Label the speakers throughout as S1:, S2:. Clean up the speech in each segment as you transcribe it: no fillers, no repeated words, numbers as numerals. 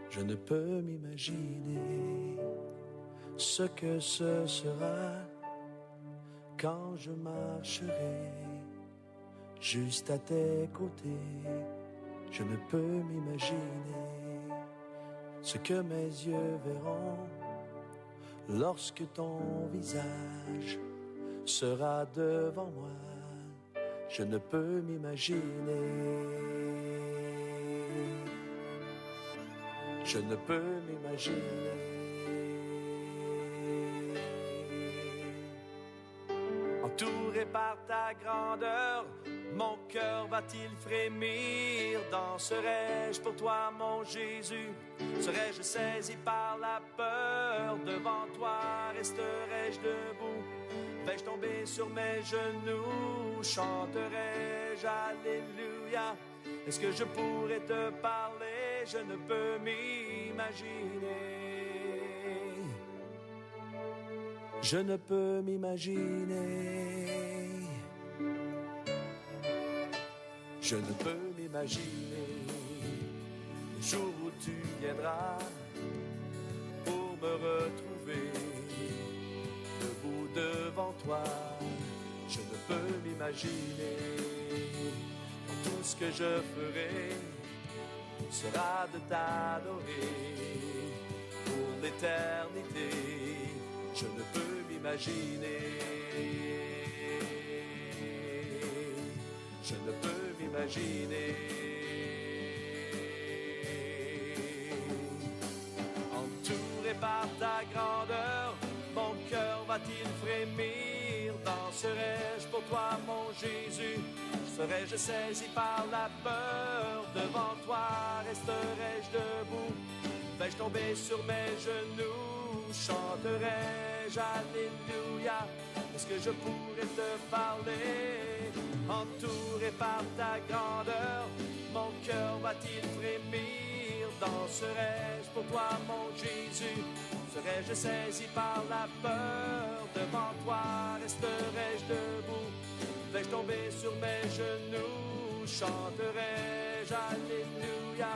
S1: Je ne peux m'imaginer ce que ce sera quand je marcherai juste à tes côtés. Je ne peux m'imaginer ce que mes yeux verront lorsque ton visage sera devant moi. Je ne peux m'imaginer. Je ne peux m'imaginer. Entouré par ta grandeur, mon cœur va-t-il frémir? Danserai-je pour toi, mon Jésus? Serais-je saisi par la peur? Devant toi resterai-je debout? Vais-je tomber sur mes genoux? Chanterai-je Alléluia? Est-ce que je pourrais te parler? Je ne peux m'imaginer. Je ne peux m'imaginer. Je ne peux m'imaginer le jour où tu viendras pour me retrouver debout devant toi. Je ne peux m'imaginer. Tout ce que je ferai sera de t'adorer pour l'éternité. Je ne peux m'imaginer. Je ne peux m'imaginer. Entouré par ta grandeur, mon cœur va-t-il frémir? Danserai-je pour toi, mon Jésus? Serais-je saisi par la peur? Devant toi resterai-je debout? Vais-je tomber sur mes genoux? Chanterai-je Alléluia? Est-ce que je pourrais te parler? Entouré par ta grandeur, mon cœur va-t-il frémir? Danserai-je pour toi, mon Jésus? Serais-je saisi par la peur? Devant toi resterai-je debout? Vais-je tomber sur mes genoux? Chanterai-je Alléluia?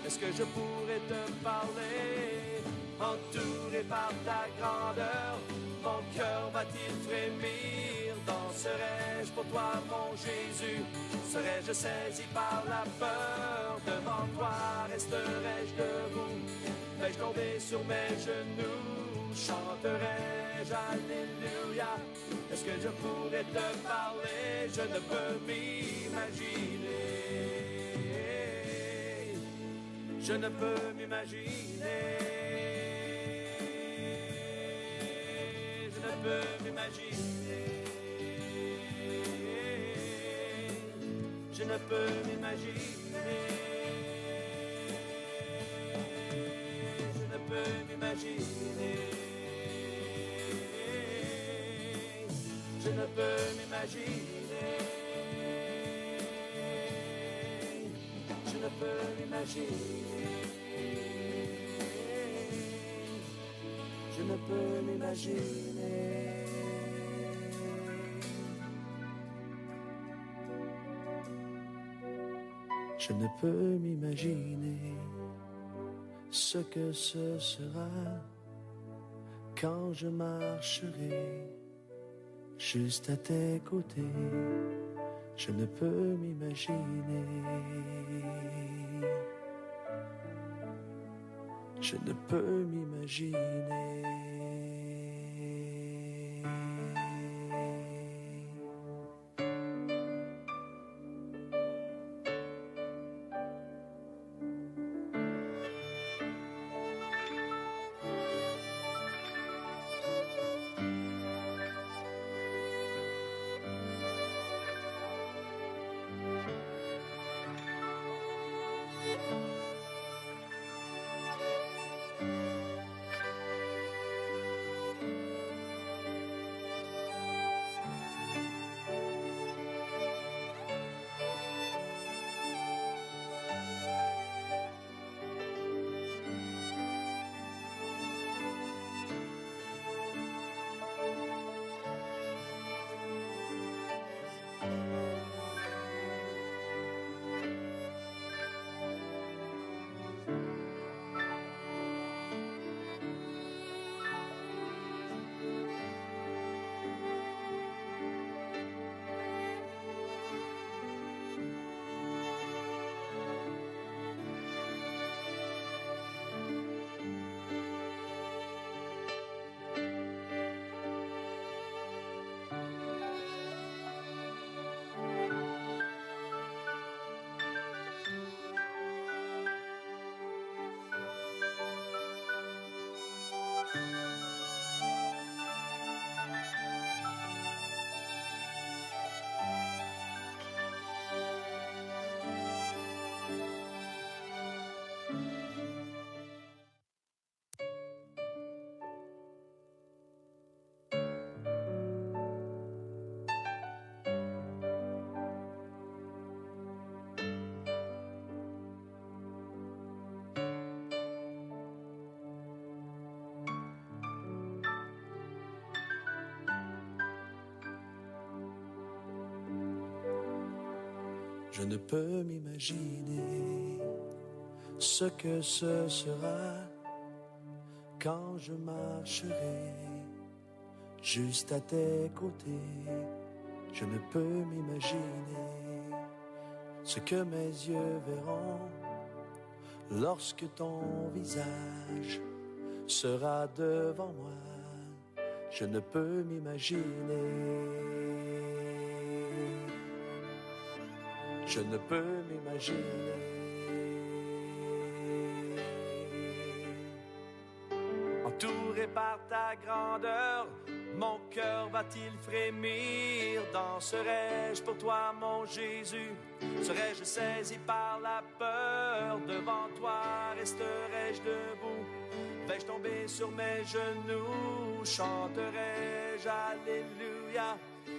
S1: Est-ce que je pourrais te parler? Entouré par ta grandeur, mon cœur va-t-il frémir? Danserai-je pour toi, mon Jésus? Serais-je saisi par la peur? Devant toi resterai-je debout? Vais-je tomber sur mes genoux? Chanterai-je Alléluia? Est-ce que je pourrais te parler? Je ne peux m'imaginer. Je ne peux m'imaginer. Je ne peux m'imaginer. Je ne peux m'imaginer. Je ne peux m'imaginer. Je ne peux m'imaginer. Je ne peux m'imaginer. Je ne peux m'imaginer. Je ne peux m'imaginer ce que ce sera quand je marcherai juste à tes côtés. Je ne peux m'imaginer. Je ne peux m'imaginer. Je ne peux m'imaginer ce que ce sera quand je marcherai juste à tes côtés. Je ne peux m'imaginer ce que mes yeux verront lorsque ton visage sera devant moi. Je ne peux m'imaginer. Je ne peux m'imaginer. Entouré par ta grandeur, mon cœur va-t-il frémir? Danserai-je pour toi, mon Jésus? Serai-je saisi par la peur? Devant toi resterai-je debout? Vais-je tomber sur mes genoux? Chanterai-je Alléluia?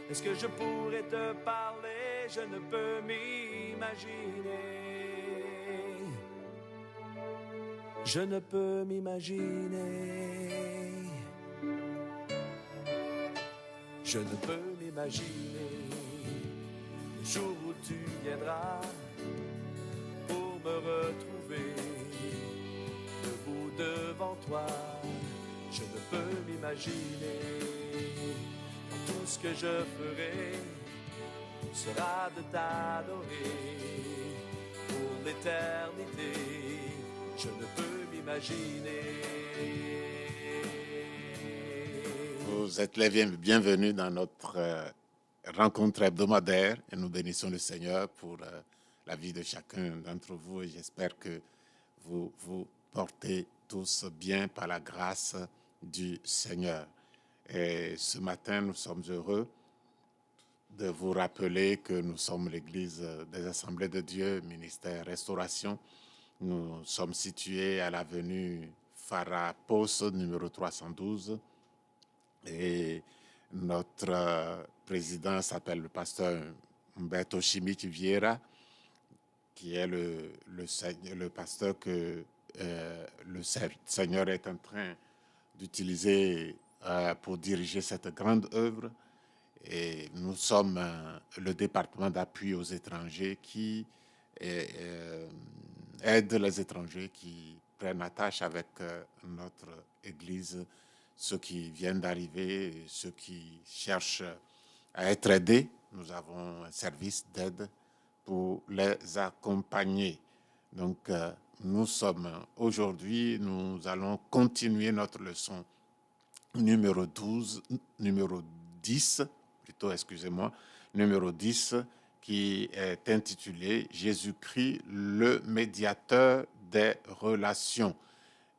S1: Est-ce que je pourrais te parler? Je ne peux m'imaginer. Je ne peux m'imaginer. Je ne peux m'imaginer le jour où tu viendras pour me retrouver debout devant toi. Je ne peux m'imaginer. Tout ce que je ferai sera de t'adorer pour l'éternité. Je ne peux m'imaginer.
S2: Vous êtes les bienvenus dans notre rencontre hebdomadaire et nous bénissons le Seigneur pour la vie de chacun d'entre vous et j'espère que vous vous portez tous bien par la grâce du Seigneur. Et ce matin, nous sommes heureux de vous rappeler que nous sommes l'Église des Assemblées de Dieu, ministère Restauration. Nous sommes situés à l'avenue Farapos, numéro 312. Et notre président s'appelle le pasteur Humberto Chimiti Vieira, qui est le pasteur que le Seigneur est en train d'utiliser pour diriger cette grande œuvre. Et nous sommes le département d'appui aux étrangers qui aide les étrangers qui prennent attache avec notre Église, ceux qui viennent d'arriver, ceux qui cherchent à être aidés. Nous avons un service d'aide pour les accompagner. Donc, nous sommes aujourd'hui, nous allons continuer notre leçon numéro 10, numéro 10, qui est intitulé « Jésus-Christ, le médiateur des relations ».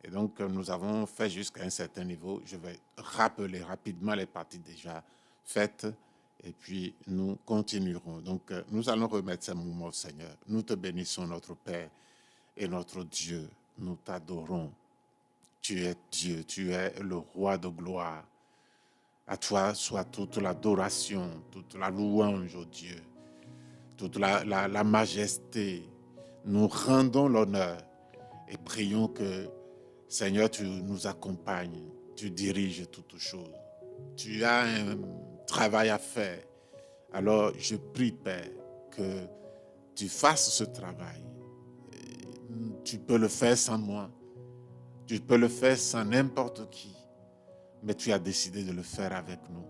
S2: Et donc, nous avons fait jusqu'à un certain niveau. Je vais rappeler rapidement les parties déjà faites et puis nous continuerons. Donc, nous allons remettre ces moments au Seigneur. Nous te bénissons, notre Père et notre Dieu. Nous t'adorons. Tu es Dieu, tu es le roi de gloire. À toi soit toute l'adoration, toute la louange, ô Dieu, toute la majesté. Nous rendons l'honneur et prions que, Seigneur, tu nous accompagnes, tu diriges toutes choses. Tu as un travail à faire. Alors, je prie, Père, que tu fasses ce travail. Tu peux le faire sans moi. Tu peux le faire sans n'importe qui. Mais tu as décidé de le faire avec nous.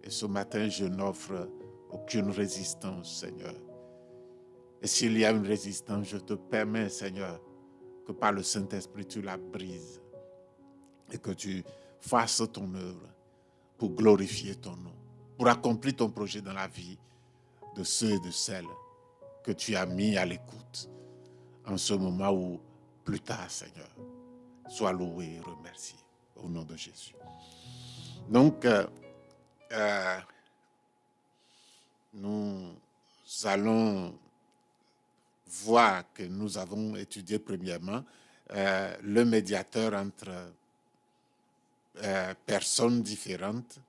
S2: Et ce matin, je n'offre aucune résistance, Seigneur. Et s'il y a une résistance, je te permets, Seigneur, que par le Saint-Esprit, tu la brises et que tu fasses ton œuvre pour glorifier ton nom, pour accomplir ton projet dans la vie de ceux et de celles que tu as mis à l'écoute en ce moment ou plus tard, Seigneur. Sois loué et remercié au nom de Jésus. Donc, nous allons voir que nous avons étudié premièrement le médiateur entre personnes différentes.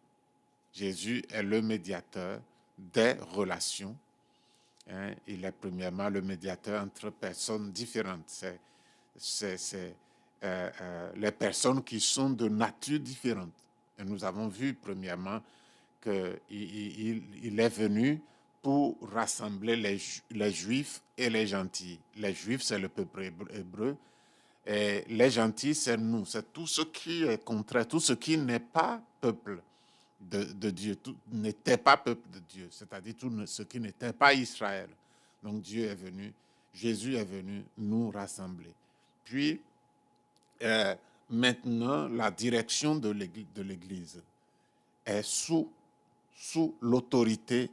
S2: Jésus est le médiateur des relations. Il est premièrement le médiateur entre personnes différentes. C'est les personnes qui sont de nature différente. Et nous avons vu premièrement qu'il est venu pour rassembler les Juifs et les gentils. Les Juifs, c'est le peuple hébreu, et les gentils, c'est nous. C'est tout ce qui est contraire, tout ce qui n'est pas peuple de Dieu, tout n'était pas peuple de Dieu, c'est-à-dire tout ce qui n'était pas Israël. Donc Dieu est venu, Jésus est venu nous rassembler. Puis, maintenant, la direction de l'Église est sous l'autorité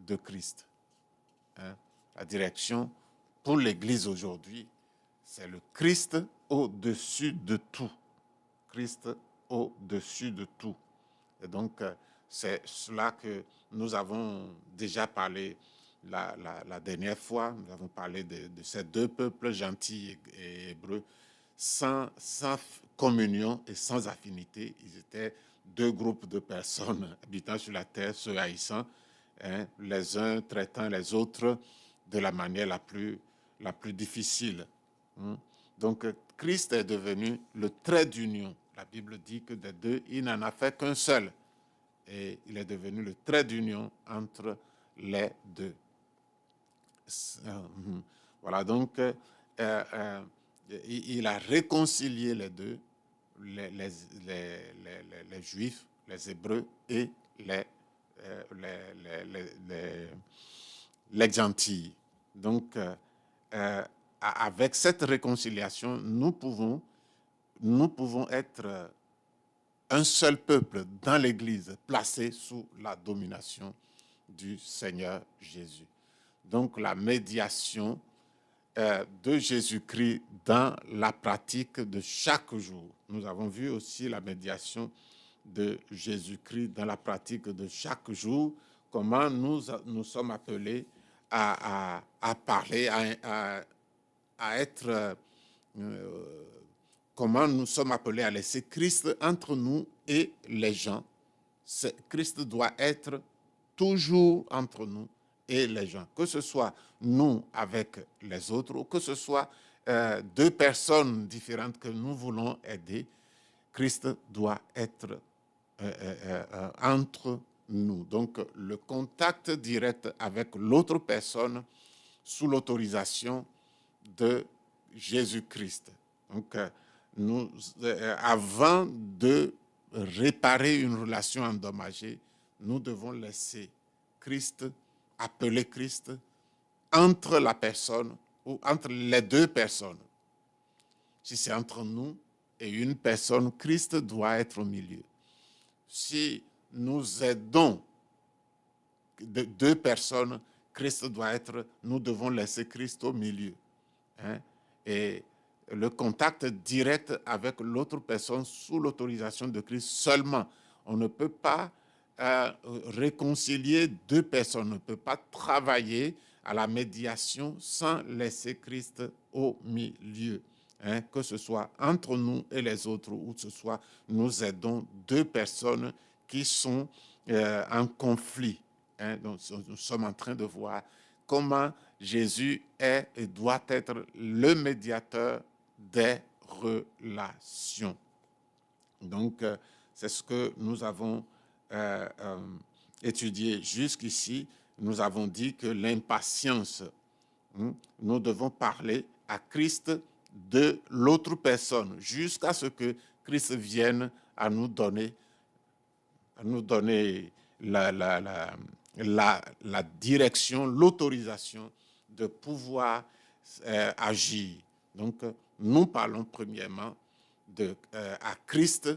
S2: de Christ. Hein? La direction pour l'Église aujourd'hui, c'est le Christ au-dessus de tout. Christ au-dessus de tout. Et donc, c'est cela que nous avons déjà parlé la dernière fois. Nous avons parlé de ces deux peuples, gentils et hébreux, sans communion et sans affinité. Ils étaient deux groupes de personnes habitant sur la terre, se haïssant, hein, les uns traitant les autres de la manière la plus difficile. Hein. Donc, Christ est devenu le trait d'union. La Bible dit que des deux, il n'en a fait qu'un seul. Et il est devenu le trait d'union entre les deux. Voilà, donc, il a réconcilié les deux, les Juifs, les Hébreux et les gentils. Donc, avec cette réconciliation, nous pouvons être un seul peuple dans l'Église, placé sous la domination du Seigneur Jésus. Donc, la médiation de Jésus-Christ dans la pratique de chaque jour. Nous avons vu aussi la médiation de Jésus-Christ dans la pratique de chaque jour, comment nous sommes appelés à parler, à être... comment nous sommes appelés à laisser Christ entre nous et les gens. Christ doit être toujours entre nous et les gens, que ce soit nous avec les autres ou que ce soit deux personnes différentes que nous voulons aider. Christ doit être entre nous. Donc, le contact direct avec l'autre personne sous l'autorisation de Jésus-Christ. Donc, avant de réparer une relation endommagée, nous devons laisser Christ, appeler Christ entre la personne ou entre les deux personnes. Si c'est entre nous et une personne, Christ doit être au milieu. Si nous aidons deux personnes, nous devons laisser Christ au milieu. Hein? Et le contact direct avec l'autre personne sous l'autorisation de Christ seulement. On ne peut pas réconcilier deux personnes, on ne peut pas travailler à la médiation sans laisser Christ au milieu. Hein, que ce soit entre nous et les autres, ou que ce soit nous aidons deux personnes qui sont en conflit. Hein, donc, nous sommes en train de voir comment Jésus est et doit être le médiateur des relations. Donc, c'est ce que nous avons étudié jusqu'ici. Nous avons dit que l'impatience, nous devons parler à Christ de l'autre personne jusqu'à ce que Christ vienne à nous donner la direction, l'autorisation de pouvoir agir. Donc, nous parlons premièrement à Christ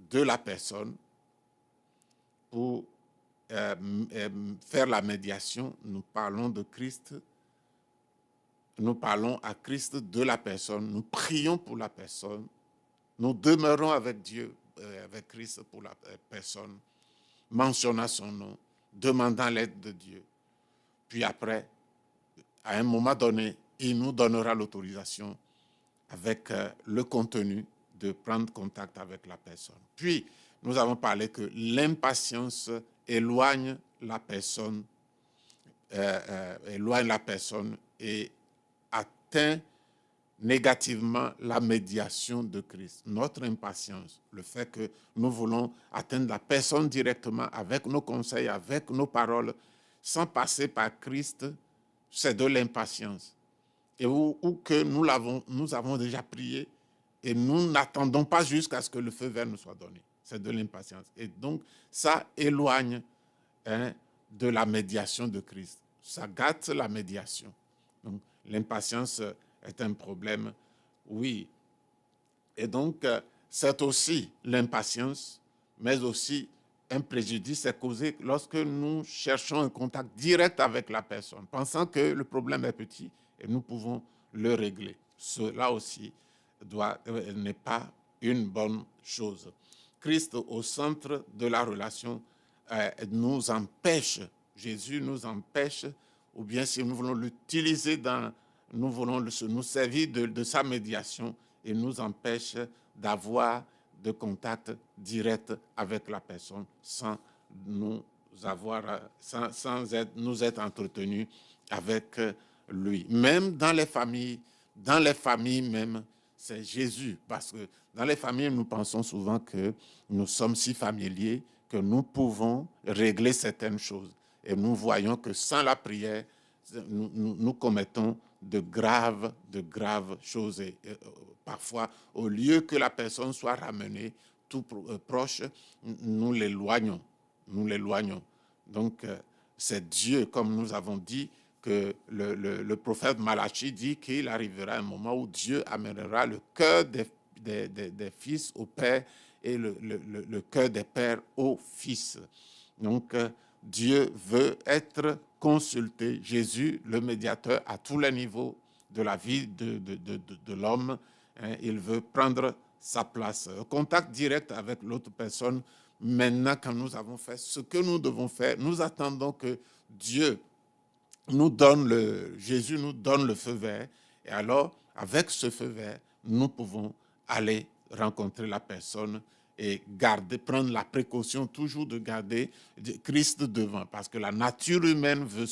S2: de la personne pour faire la médiation. Nous parlons de Christ. Nous parlons à Christ de la personne. Nous prions pour la personne. Nous demeurons avec Dieu, avec Christ pour la personne, mentionnant son nom, demandant l'aide de Dieu. Puis après, à un moment donné, il nous donnera l'autorisation avec le contenu de prendre contact avec la personne. Puis, nous avons parlé que l'impatience éloigne la personne et atteint négativement la médiation de Christ. Notre impatience, le fait que nous voulons atteindre la personne directement avec nos conseils, avec nos paroles, sans passer par Christ, c'est de l'impatience. Et ou que nous avons déjà prié et nous n'attendons pas jusqu'à ce que le feu vert nous soit donné. C'est de l'impatience. Et donc, ça éloigne de la médiation de Christ. Ça gâte la médiation. Donc, l'impatience est un problème, oui. Et donc, c'est aussi l'impatience, mais aussi un préjudice est causé lorsque nous cherchons un contact direct avec la personne, pensant que le problème est petit et nous pouvons le régler. Cela aussi n'est pas une bonne chose. Christ au centre de la relation nous empêche, Jésus nous empêche, ou bien si nous voulons l'utiliser, nous voulons nous servir de sa médiation, et nous empêche d'avoir de contact direct avec la personne sans nous être entretenus avec lui. Même dans les familles même, c'est Jésus. Parce que dans les familles, nous pensons souvent que nous sommes si familiers que nous pouvons régler certaines choses. Et nous voyons que sans la prière, nous commettons de graves choses. Et parfois, au lieu que la personne soit ramenée tout proche, nous l'éloignons. Donc, c'est Dieu, comme nous avons dit, que le prophète Malachi dit qu'il arrivera un moment où Dieu amènera le cœur des fils au père et le cœur des pères aux fils. Donc, Dieu veut être consulté. Jésus, le médiateur, à tous les niveaux de la vie de l'homme, il veut prendre sa place. Contact direct avec l'autre personne. Maintenant, quand nous avons fait ce que nous devons faire, nous attendons que Jésus nous donne le feu vert. Et alors, avec ce feu vert, nous pouvons aller rencontrer la personne et prendre la précaution toujours de garder Christ devant. Parce que la nature humaine veut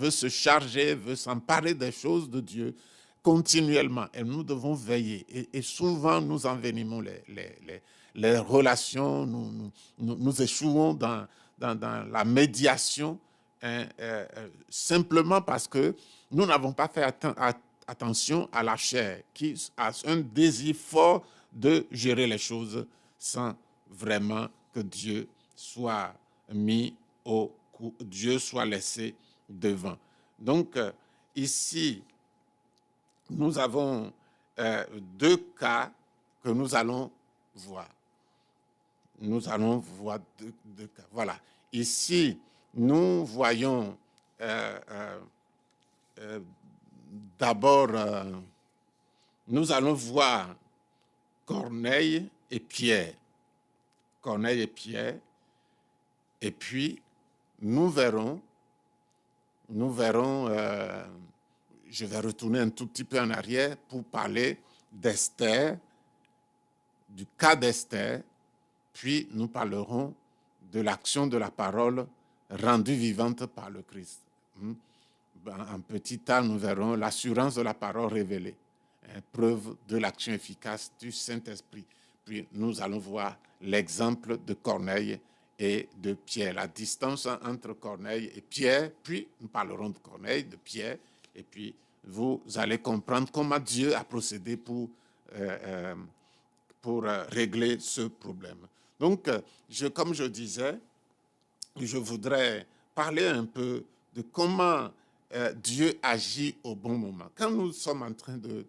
S2: se charger, veut s'emparer des choses de Dieu continuellement. Et nous devons veiller. Et souvent, nous envenimons les relations, nous échouons dans la médiation, simplement parce que nous n'avons pas fait attention à la chair, qui a un désir fort de gérer les choses sans vraiment que Dieu soit Dieu soit laissé devant. Donc, ici, nous avons deux cas que nous allons voir. Nous allons voir deux cas. Voilà. Ici, nous voyons d'abord, nous allons voir Corneille et Pierre. Corneille et Pierre. Et puis, nous verrons, je vais retourner un tout petit peu en arrière pour parler d'Esther, du cas d'Esther, puis nous parlerons de l'action de la parole rendue vivante par le Christ. En petit temps, nous verrons l'assurance de la parole révélée, preuve de l'action efficace du Saint-Esprit. Puis nous allons voir l'exemple de Corneille et de Pierre, la distance entre Corneille et Pierre, puis nous parlerons de Corneille, de Pierre, et puis vous allez comprendre comment Dieu a procédé pour régler ce problème. Donc, comme je disais, je voudrais parler un peu de comment Dieu agit au bon moment. Quand nous sommes en train de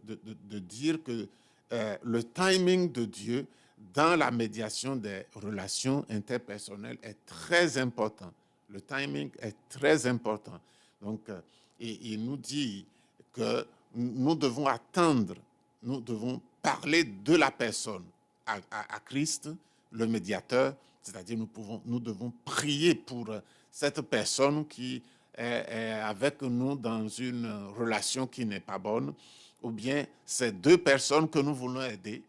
S2: dire que le timing de Dieu dans la médiation des relations interpersonnelles est très important. Le timing est très important. Donc, il nous dit que nous devons attendre, nous devons parler de la personne à Christ, le médiateur, c'est-à-dire nous devons prier pour cette personne qui est avec nous dans une relation qui n'est pas bonne, ou bien ces deux personnes que nous voulons aider,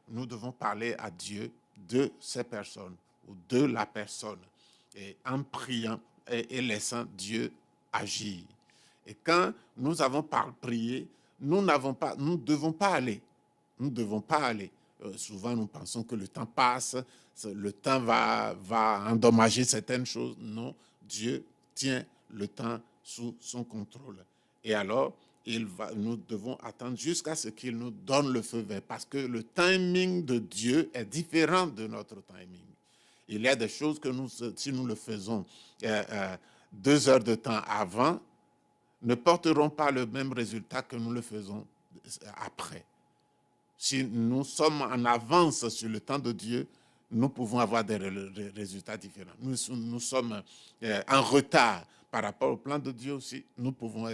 S2: nous devons parler à Dieu de ces personnes ou de la personne, et en priant et laissant Dieu agir. Et quand nous avons prié, nous ne devons pas aller. Nous ne devons pas aller. Souvent, nous pensons que le temps passe, le temps va endommager certaines choses. Non, Dieu tient le temps sous son contrôle. Et alors, nous devons attendre jusqu'à ce qu'il nous donne le feu vert, parce que le timing de Dieu est différent de notre timing. Il y a des choses que si nous le faisons 2 heures de temps avant, ne porteront pas le même résultat que nous le faisons après. Si nous sommes en avance sur le temps de Dieu, nous pouvons avoir des résultats différents. Nous sommes en retard par rapport au plan de Dieu aussi. Nous pouvons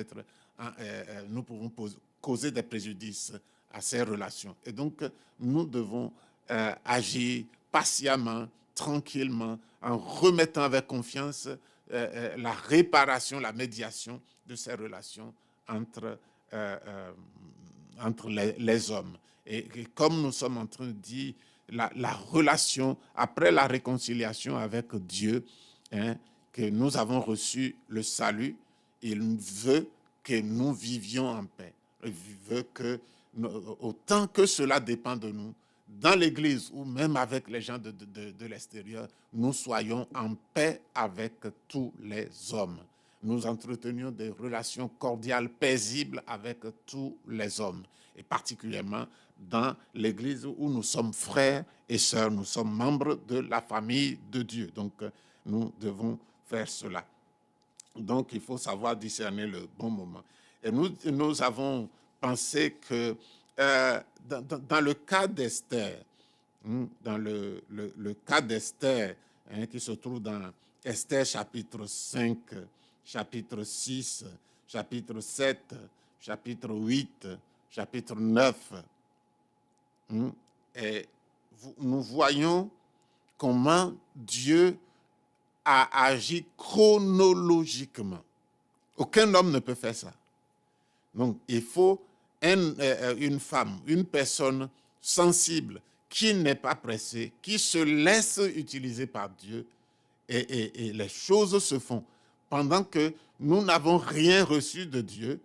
S2: causer des préjudices à ces relations. Et donc, nous devons agir patiemment, tranquillement, en remettant avec confiance la réparation, la médiation de ces relations entre les hommes. Et comme nous sommes en train de dire, la relation après la réconciliation avec Dieu, que nous avons reçu le salut, il veut que nous vivions en paix. Il veut que, autant que cela dépend de nous, dans l'Église ou même avec les gens de l'extérieur, nous soyons en paix avec tous les hommes. Nous entretenions des relations cordiales, paisibles avec tous les hommes, et particulièrement dans l'Église où nous sommes frères et sœurs, nous sommes membres de la famille de Dieu. Donc, nous devons faire cela. Donc, il faut savoir discerner le bon moment. Et nous avons pensé que dans le cas d'Esther, dans le cas d'Esther, qui se trouve dans Esther chapitre 5, chapitre 6, chapitre 7, chapitre 8, chapitre 9, et nous voyons comment Dieu a agi chronologiquement. Aucun homme ne peut faire ça. Donc, il faut une femme, une personne sensible, qui n'est pas pressée, qui se laisse utiliser par Dieu, et les choses se font. Pendant que nous n'avons rien reçu de Dieu,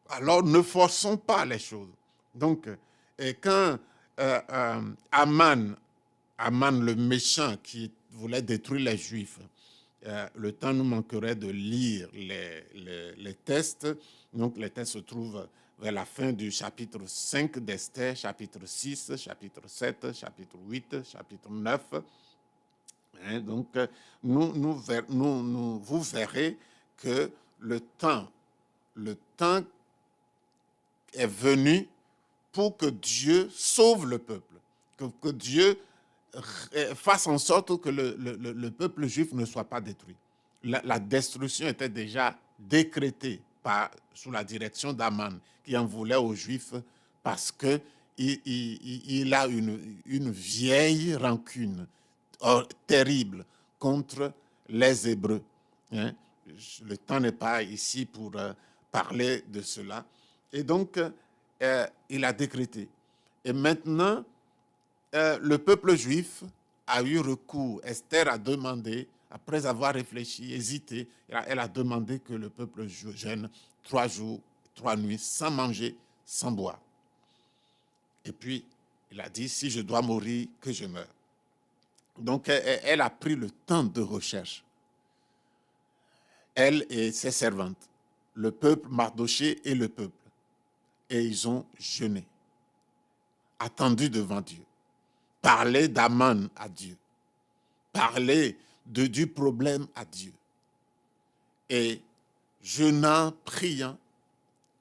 S2: alors ne forçons pas les choses. Donc, quand Aman, le méchant qui voulait détruire les Juifs, le temps nous manquerait de lire les textes. Donc, les textes se trouvent vers la fin du chapitre 5 d'Esther, chapitre 6, chapitre 7, chapitre 8, chapitre 9. Donc, vous verrez que le temps est venu pour que Dieu sauve le peuple, que Dieu fasse en sorte que le peuple juif ne soit pas détruit. La destruction était déjà décrétée sous la direction d'Aman, qui en voulait aux Juifs parce qu'il a une vieille rancune terrible contre les Hébreux. Le temps n'est pas ici pour parler de cela. Et donc, il a décrété. Et maintenant, le peuple juif a eu recours. Esther a demandé, après avoir réfléchi, hésité, elle a demandé que le peuple jeûne 3 jours, 3 nuits, sans manger, sans boire. Et puis, il a dit, si je dois mourir, que je meure. Donc, elle a pris le temps de recherche. Elle et ses servantes, le peuple, Mardoché et le peuple. Et ils ont jeûné, attendu devant Dieu, parlé d'Aman à Dieu, parlé du problème à Dieu. Et jeûnant, priant,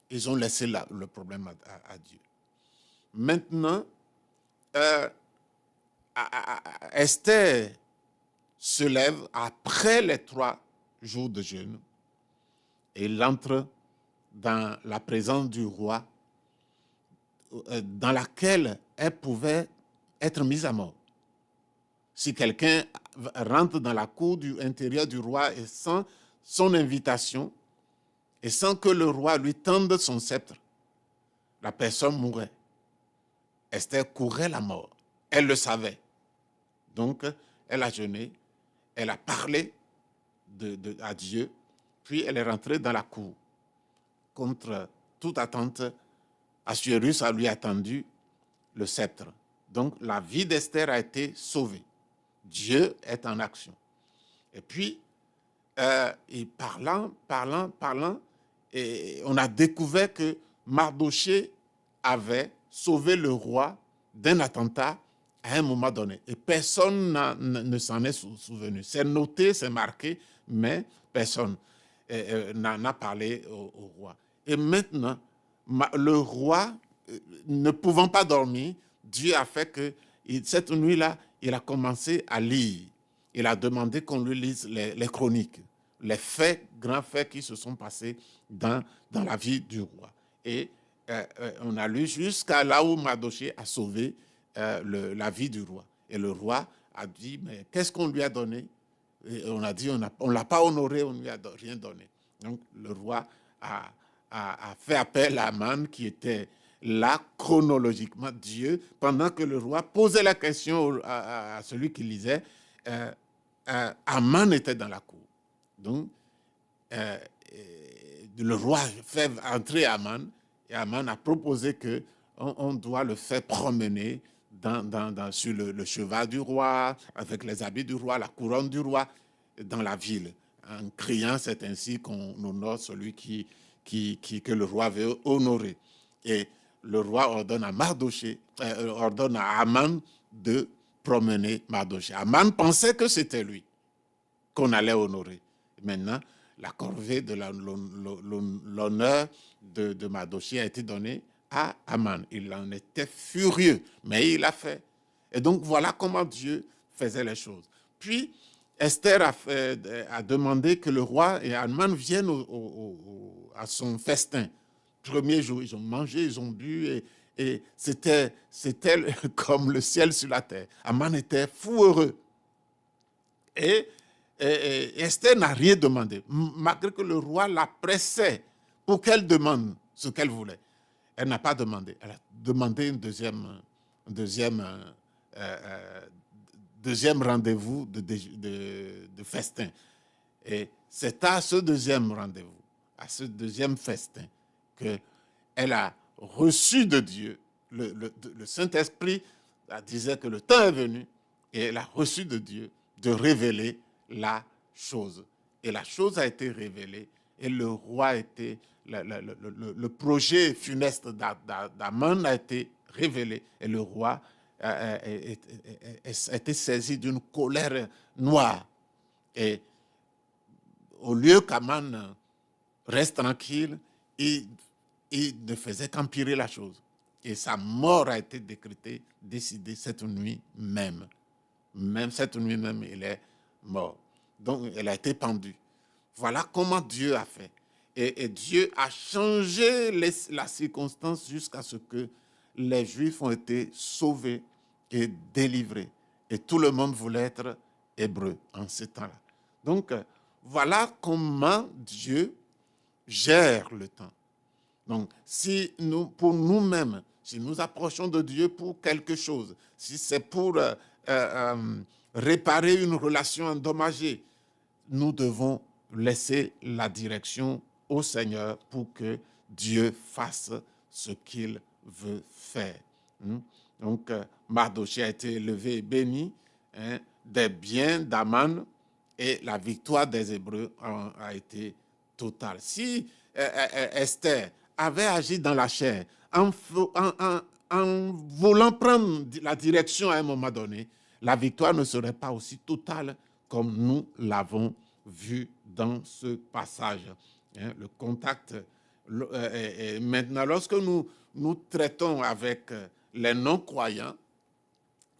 S2: ils ont laissé le problème à Dieu. Maintenant, Esther se lève après les 3 jours de jeûne et il entre dans la présence du roi, dans laquelle elle pouvait être mise à mort. Si quelqu'un rentre dans la cour intérieure du roi et sans son invitation et sans que le roi lui tende son sceptre, la personne mourrait. Esther courait la mort. Elle le savait. Donc, elle a jeûné, elle a parlé à Dieu, puis elle est rentrée dans la cour. Contre toute attente, Assuérus a lui attendu le sceptre. Donc, la vie d'Esther a été sauvée. Dieu est en action. Et puis, et parlant, et on a découvert que Mardochée avait sauvé le roi d'un attentat à un moment donné. Et personne ne s'en est souvenu. C'est noté, c'est marqué, mais personne n'en a parlé au roi. Et maintenant, le roi, ne pouvant pas dormir, Dieu a fait que cette nuit-là, il a commencé à lire. Il a demandé qu'on lui lise les chroniques, les faits, grands faits qui se sont passés dans la vie du roi. Et on a lu jusqu'à là où Mardochée a sauvé la vie du roi. Et le roi a dit, mais qu'est-ce qu'on lui a donné? Et on a dit, on ne l'a pas honoré, on ne lui a rien donné. Donc le roi a fait appel à Aman, qui était là chronologiquement Dieu, pendant que le roi posait la question à celui qui lisait, Aman était dans la cour. Donc, le roi fait entrer Aman, et Aman a proposé qu'on doit le faire promener sur le cheval du roi, avec les habits du roi, la couronne du roi, dans la ville, en criant, c'est ainsi qu'on honore celui que le roi veut honorer. Et le roi ordonne à ordonne à Aman de promener Mardochée. Aman pensait que c'était lui qu'on allait honorer. Maintenant, la corvée de l'honneur de Mardochée a été donnée à Aman. Il en était furieux, mais il l'a fait. Et donc, voilà comment Dieu faisait les choses. Puis, Esther a demandé que le roi et Aman viennent à son festin. Premier jour, ils ont mangé, ils ont bu, et c'était comme le ciel sur la terre. Aman était fou heureux. Et Esther n'a rien demandé, malgré que le roi la pressait pour qu'elle demande ce qu'elle voulait. Elle n'a pas demandé. Elle a demandé un deuxième rendez-vous de festin. Et c'est à ce deuxième rendez-vous, à ce deuxième festin, qu'elle a reçu de Dieu. Le Saint-Esprit disait que le temps est venu, et elle a reçu de Dieu de révéler la chose. Et la chose a été révélée, et le roi a été, le projet funeste d'Aman a été révélé, et le roi a été saisi d'une colère noire. Et au lieu qu'Aman reste tranquille, il ne faisait qu'empirer la chose. Et sa mort a été décidée cette nuit même. Même cette nuit même, il est mort. Donc, elle a été pendue. Voilà comment Dieu a fait. Et Dieu a changé la circonstance jusqu'à ce que les Juifs ont été sauvés et délivrés. Et tout le monde voulait être hébreu en ce temps-là. Donc, voilà comment Dieu gère le temps. Donc, si nous, pour nous-mêmes, si nous approchons de Dieu pour quelque chose, si c'est pour réparer une relation endommagée, nous devons laisser la direction au Seigneur pour que Dieu fasse ce qu'il veut faire. Donc, Mardochée a été élevé et béni, des biens d'Aman, et la victoire des Hébreux a été totale. Si Esther avait agi dans la chair, en voulant prendre la direction à un moment donné, la victoire ne serait pas aussi totale comme nous l'avons vu dans ce passage. Le contact. Maintenant, lorsque nous traitons avec les non-croyants,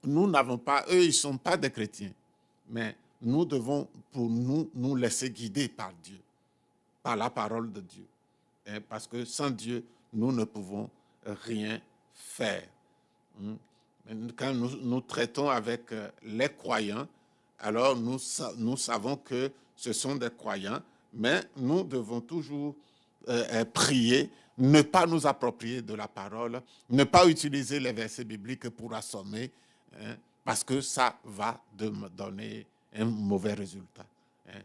S2: nous n'avons pas, eux, ils ne sont pas des chrétiens, mais nous devons, pour nous laisser guider par Dieu, par la parole de Dieu. Parce que sans Dieu, nous ne pouvons rien faire. Quand nous traitons avec les croyants, alors nous savons que ce sont des croyants, mais nous devons toujours prier, ne pas nous approprier de la parole, ne pas utiliser les versets bibliques pour assommer, parce que ça va donner un mauvais résultat.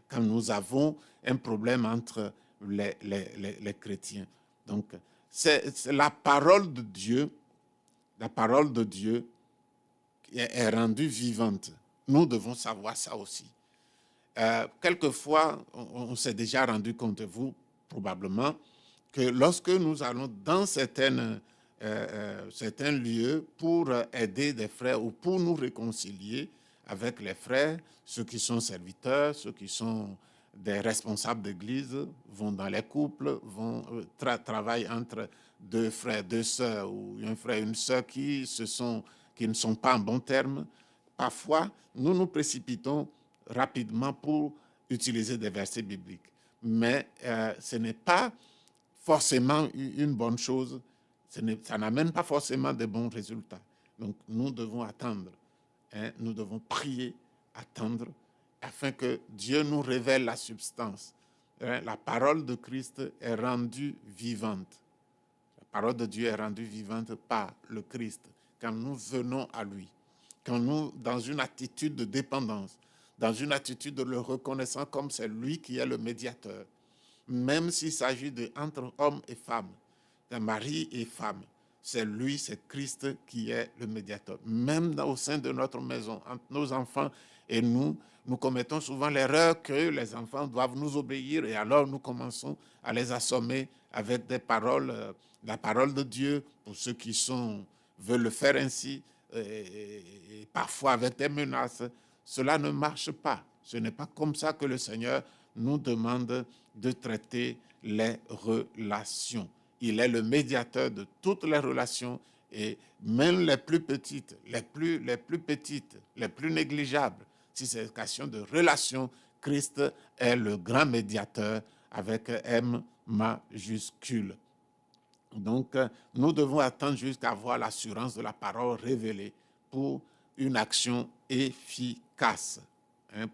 S2: Quand nous avons un problème entre les chrétiens. Donc, c'est la parole de Dieu. La parole de Dieu est rendue vivante. Nous devons savoir ça aussi. quelquefois, on s'est déjà rendu compte, vous probablement, que lorsque nous allons dans certains lieux pour aider des frères ou pour nous réconcilier avec les frères, ceux qui sont serviteurs, ceux qui sont des responsables d'église, vont dans les couples, travaillent entre deux frères, deux sœurs, ou un frère et une sœur qui ne sont pas en bon terme. Parfois, nous nous précipitons rapidement pour utiliser des versets bibliques. Mais ce n'est pas forcément une bonne chose, ça n'amène pas forcément de bons résultats. Donc, nous devons attendre, nous devons prier, attendre, afin que Dieu nous révèle la substance. La parole de Christ est rendue vivante. La parole de Dieu est rendue vivante par le Christ, quand nous venons à lui, quand nous, dans une attitude de dépendance, dans une attitude de le reconnaissant comme c'est lui qui est le médiateur, même s'il s'agit entre hommes et femmes, d'un mari et femme, c'est lui, c'est Christ qui est le médiateur. Même au sein de notre maison, entre nos enfants et nous commettons souvent l'erreur que les enfants doivent nous obéir et alors nous commençons à les assommer avec des paroles, la parole de Dieu pour ceux qui veulent le faire ainsi, et parfois avec des menaces. Cela ne marche pas. Ce n'est pas comme ça que le Seigneur nous demande de traiter les relations. Il est le médiateur de toutes les relations et même les plus petites, les plus petites, les plus négligeables. Si c'est question de relations, Christ est le grand médiateur avec M majuscule. Donc, nous devons attendre jusqu'à voir l'assurance de la parole révélée pour une action efficace.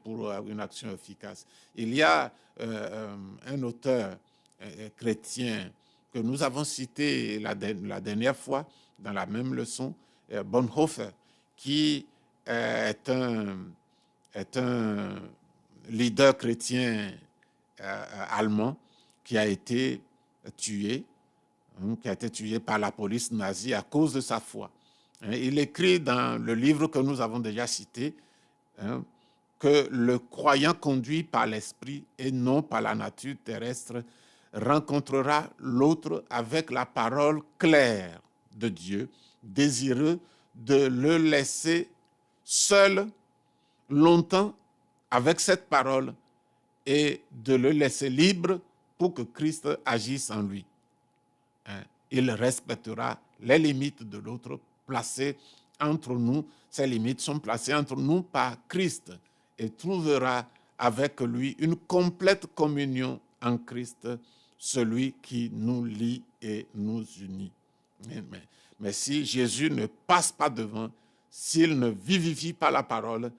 S2: Pour une action efficace. Il y a un auteur chrétien que nous avons cité la dernière fois dans la même leçon, Bonhoeffer, qui est un leader chrétien allemand qui a été tué par la police nazie à cause de sa foi. Il écrit dans le livre que nous avons déjà cité que le croyant conduit par l'esprit et non par la nature terrestre rencontrera l'autre avec la parole claire de Dieu, désireux de le laisser seul longtemps avec cette parole et de le laisser libre pour que Christ agisse en lui. Il respectera les limites de l'autre placées entre nous. Ces limites sont placées entre nous par Christ et trouvera avec lui une complète communion en Christ, celui qui nous lie et nous unit. Mais si Jésus ne passe pas devant, s'il ne vivifie pas la parole,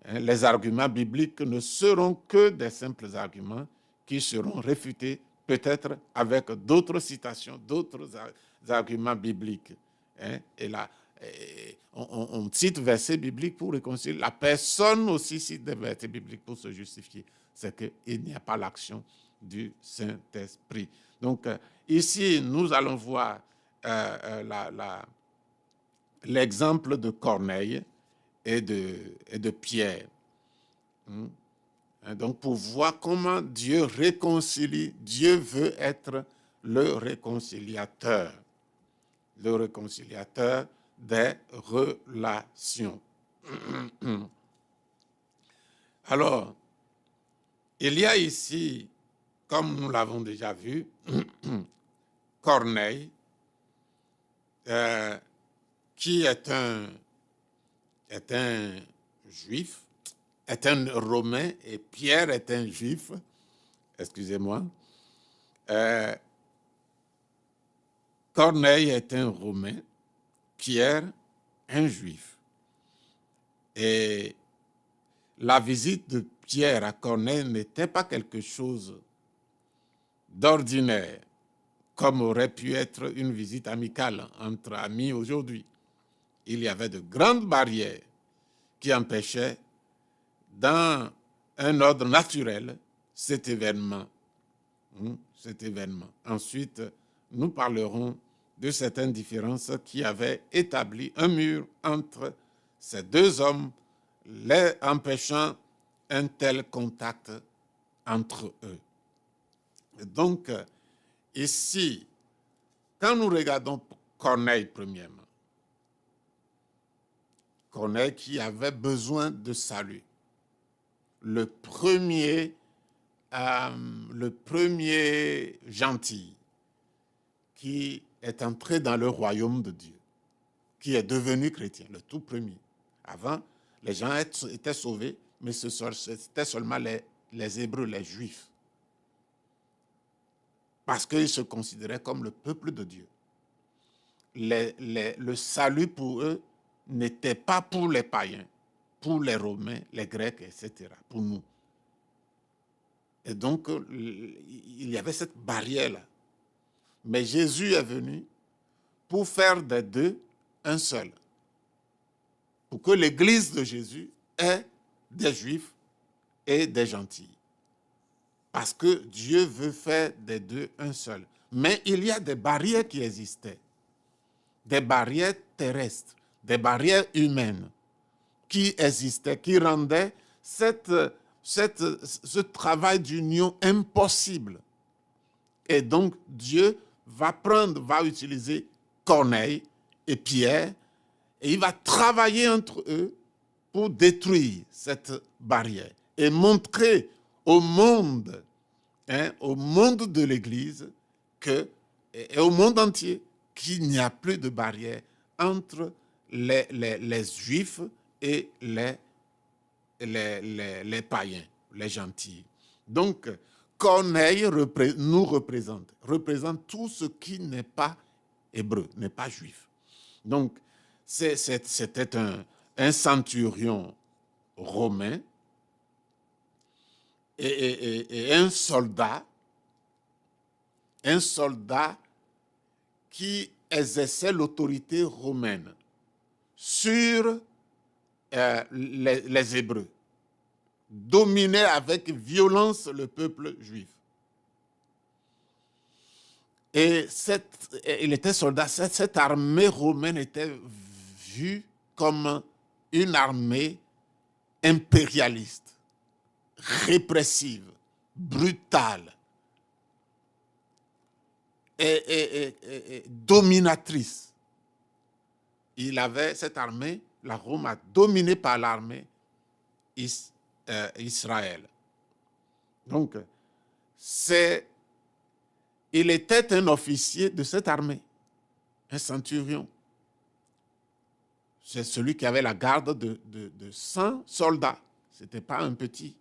S2: les arguments bibliques ne seront que des simples arguments qui seront réfutés peut-être avec d'autres citations, d'autres arguments bibliques. Et là, on cite versets bibliques pour réconcilier. La personne aussi cite des versets bibliques pour se justifier. C'est qu'il n'y a pas l'action du Saint-Esprit. Donc, ici, nous allons voir l'exemple de Corneille et de Pierre. Donc, pour voir comment Dieu réconcilie, Dieu veut être le réconciliateur des relations. Alors, il y a ici, comme nous l'avons déjà vu, Corneille, qui est un juif, est un Romain, et Pierre est un juif, excusez-moi. Corneille est un Romain, Pierre, un juif. Et la visite de Pierre à Corneille n'était pas quelque chose d'ordinaire, comme aurait pu être une visite amicale entre amis aujourd'hui. Il y avait de grandes barrières qui empêchaient, dans un ordre naturel, cet événement. Ensuite, nous parlerons de certaines différences qui avaient établi un mur entre ces deux hommes, les empêchant un tel contact entre eux. Donc, ici, quand nous regardons Corneille premièrement, Corneille qui avait besoin de salut, le premier gentil qui est entré dans le royaume de Dieu, qui est devenu chrétien, le tout premier. Avant, les gens étaient sauvés, mais c'était seulement les Hébreux, les Juifs. Parce qu'ils se considéraient comme le peuple de Dieu. Le salut pour eux n'était pas pour les païens, pour les Romains, les Grecs, etc., pour nous. Et donc, il y avait cette barrière-là. Mais Jésus est venu pour faire des deux un seul. Pour que l'Église de Jésus ait des Juifs et des gentils. Parce que Dieu veut faire des deux un seul. Mais il y a des barrières qui existaient. Des barrières terrestres, des barrières humaines qui existaient, qui rendaient ce travail d'union impossible. Et donc, Dieu va utiliser Corneille et Pierre, et il va travailler entre eux pour détruire cette barrière et montrer au monde de l'Église et au monde entier qu'il n'y a plus de barrière entre les Juifs et les païens, les gentils. Donc, Corneille nous représente tout ce qui n'est pas hébreu, n'est pas juif. Donc, c'était un centurion romain et un soldat qui exerçait l'autorité romaine sur les Hébreux, dominait avec violence le peuple juif. Et il était soldat. Cette armée romaine était vue comme une armée impérialiste, répressive, brutale et dominatrice. Cette armée, la Rome a dominé par l'armée Israël. Donc, il était un officier de cette armée, un centurion. C'est celui qui avait la garde de 100 soldats. Ce n'était pas un petit.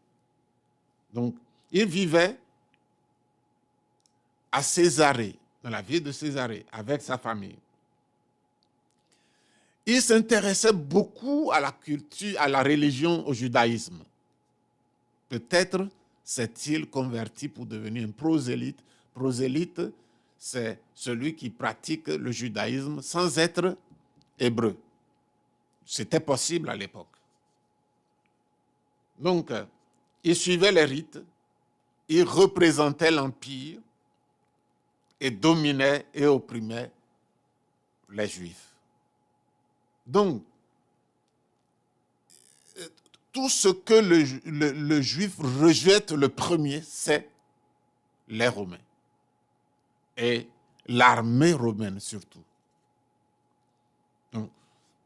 S2: Donc, il vivait à Césarée, dans la ville de Césarée, avec sa famille. Il s'intéressait beaucoup à la culture, à la religion, au judaïsme. Peut-être s'est-il converti pour devenir un prosélyte. Prosélyte, c'est celui qui pratique le judaïsme sans être hébreu. C'était possible à l'époque. Donc, il suivait les rites, il représentait l'Empire et dominait et opprimait les Juifs. Donc, tout ce que le Juif rejette le premier, c'est les Romains. Et l'armée romaine surtout. Donc,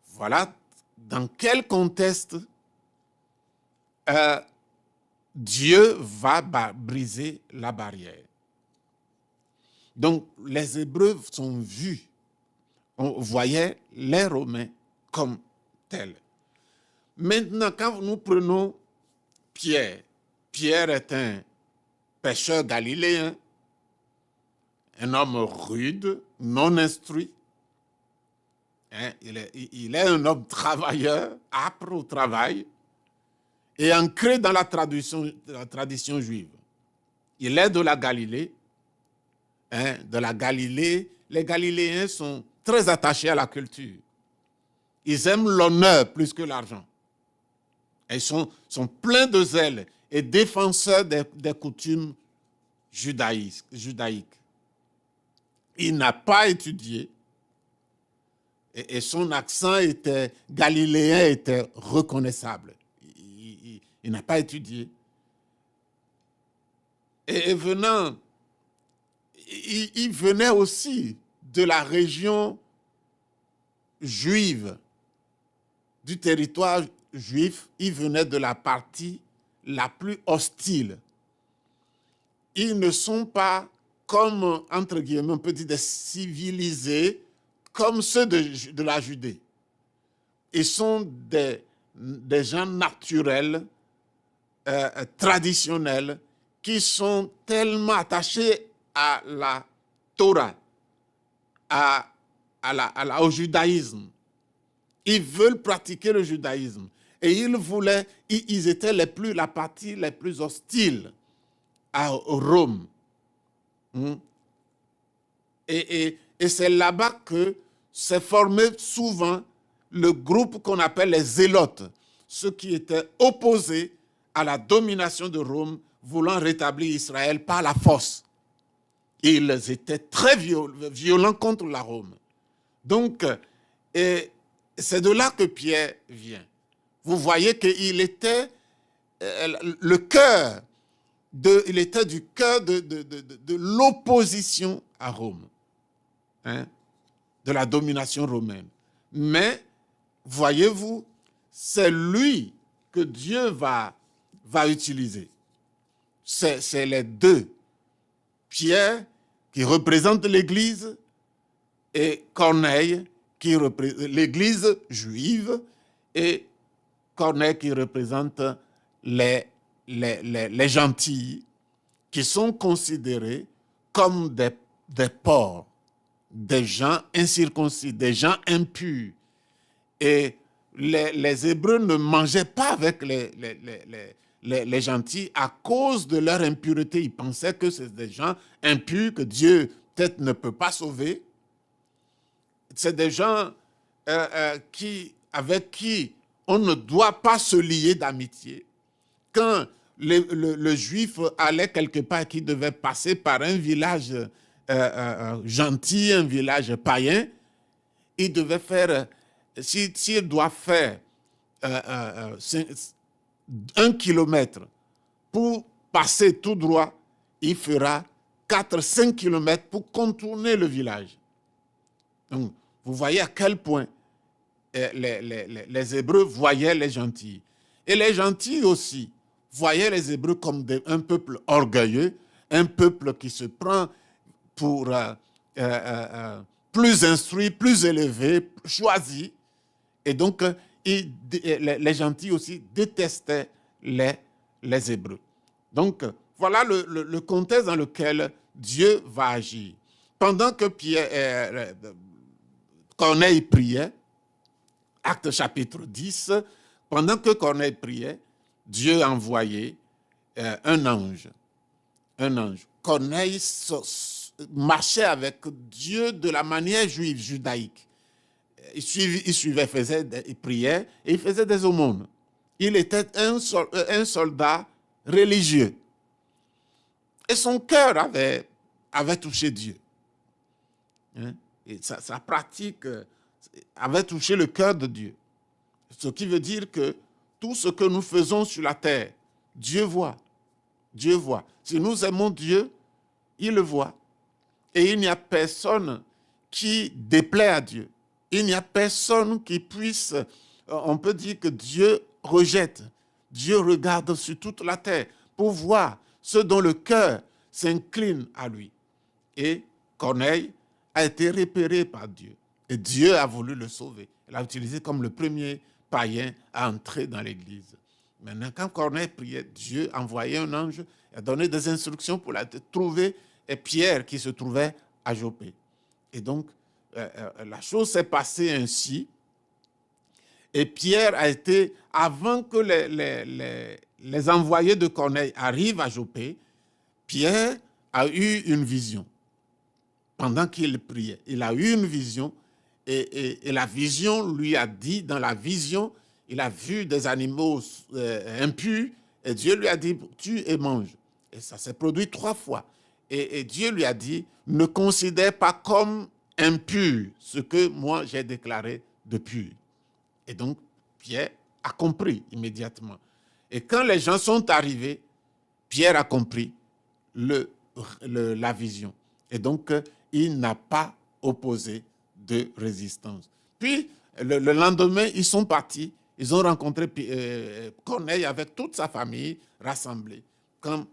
S2: voilà dans quel contexte Dieu va briser la barrière. Donc, les Hébreux sont vus. On voyait les Romains comme tels. Maintenant, quand nous prenons Pierre, Pierre est un pêcheur galiléen, un homme rude, non instruit. Il est un homme travailleur, âpre au travail, et ancré dans la tradition juive. Il est de la Galilée. Les Galiléens sont très attachés à la culture. Ils aiment l'honneur plus que l'argent. Ils sont pleins de zèle et défenseurs des coutumes judaïques. Il n'a pas étudié et son accent galiléen était reconnaissable. il n'a pas étudié. Et venant, il venait aussi de la région juive, du territoire juif, il venait de la partie la plus hostile. Ils ne sont pas comme, entre guillemets, on peut dire des civilisés, comme ceux de la Judée. Ils sont des gens naturels, traditionnels, qui sont tellement attachés à la Torah, au judaïsme. Ils veulent pratiquer le judaïsme. Et ils étaient la partie les plus hostile à Rome. Et c'est là-bas que s'est formé souvent le groupe qu'on appelle les zélotes, ceux qui étaient opposés à la domination de Rome, voulant rétablir Israël par la force. Ils étaient très violents contre la Rome. Donc, c'est de là que Pierre vient. Vous voyez qu'il était le cœur, il était du cœur de l'opposition à Rome, de la domination romaine. Mais, voyez-vous, c'est lui que Dieu va utiliser. C'est les deux. Pierre, qui représente l'Église, et Corneille, qui représente l'Église juive, et Corneille qui représente les gentils, qui sont considérés comme des porcs, des gens incirconcis, des gens impurs. Et les Hébreux ne mangeaient pas avec les gentils à cause de leur impureté. Ils pensaient que c'est des gens impurs, que Dieu peut-être ne peut pas sauver. C'est des gens avec qui on ne doit pas se lier d'amitié. Quand le juif allait quelque part, qui devait passer par un village gentil, un village païen, il devait faire, s'il doit faire 1 kilomètre pour passer tout droit, il fera 4-5 kilomètres pour contourner le village. Donc, vous voyez à quel point les Hébreux voyaient les gentils. Et les gentils aussi voyaient les Hébreux comme un peuple orgueilleux, un peuple qui se prend pour plus instruit, plus élevé, choisi. Et donc, les gentils aussi détestaient les Hébreux. Donc, voilà le contexte dans lequel Dieu va agir. Pendant que Corneille priait, Acte chapitre 10, pendant que Corneille priait, Dieu a envoyé un ange. Corneille marchait avec Dieu de la manière juive, judaïque. Il suivait, il priait et il faisait des aumônes. Il était un soldat religieux. Et son cœur avait touché Dieu. Et sa pratique avait touché le cœur de Dieu. Ce qui veut dire que tout ce que nous faisons sur la terre, Dieu voit. Dieu voit. Si nous aimons Dieu, il le voit. Et il n'y a personne qui déplaît à Dieu. Il n'y a personne qui puisse, on peut dire que Dieu rejette. Dieu regarde sur toute la terre pour voir ce dont le cœur s'incline à lui. Et Corneille a été repéré par Dieu. Et Dieu a voulu le sauver. Il l'a utilisé comme le premier païen à entrer dans l'église. Maintenant, quand Corneille priait, Dieu envoyait un ange, il a donné des instructions pour trouver Pierre qui se trouvait à Joppé. Et donc, la chose s'est passée ainsi. Et Pierre a été, avant que les envoyés de Corneille arrivent à Joppé, Pierre a eu une vision. Pendant qu'il priait, il a eu une vision et la vision lui a dit, dans la vision, il a vu des animaux impurs et Dieu lui a dit, tue et mange. Et ça s'est produit 3 fois. Et Dieu lui a dit, ne considère pas comme impur ce que moi j'ai déclaré de pur. Et donc, Pierre a compris immédiatement. Et quand les gens sont arrivés, Pierre a compris la vision. Et donc, il n'a pas opposé de résistance. Puis, le lendemain, ils sont partis. Ils ont rencontré Corneille avec toute sa famille rassemblée. Quand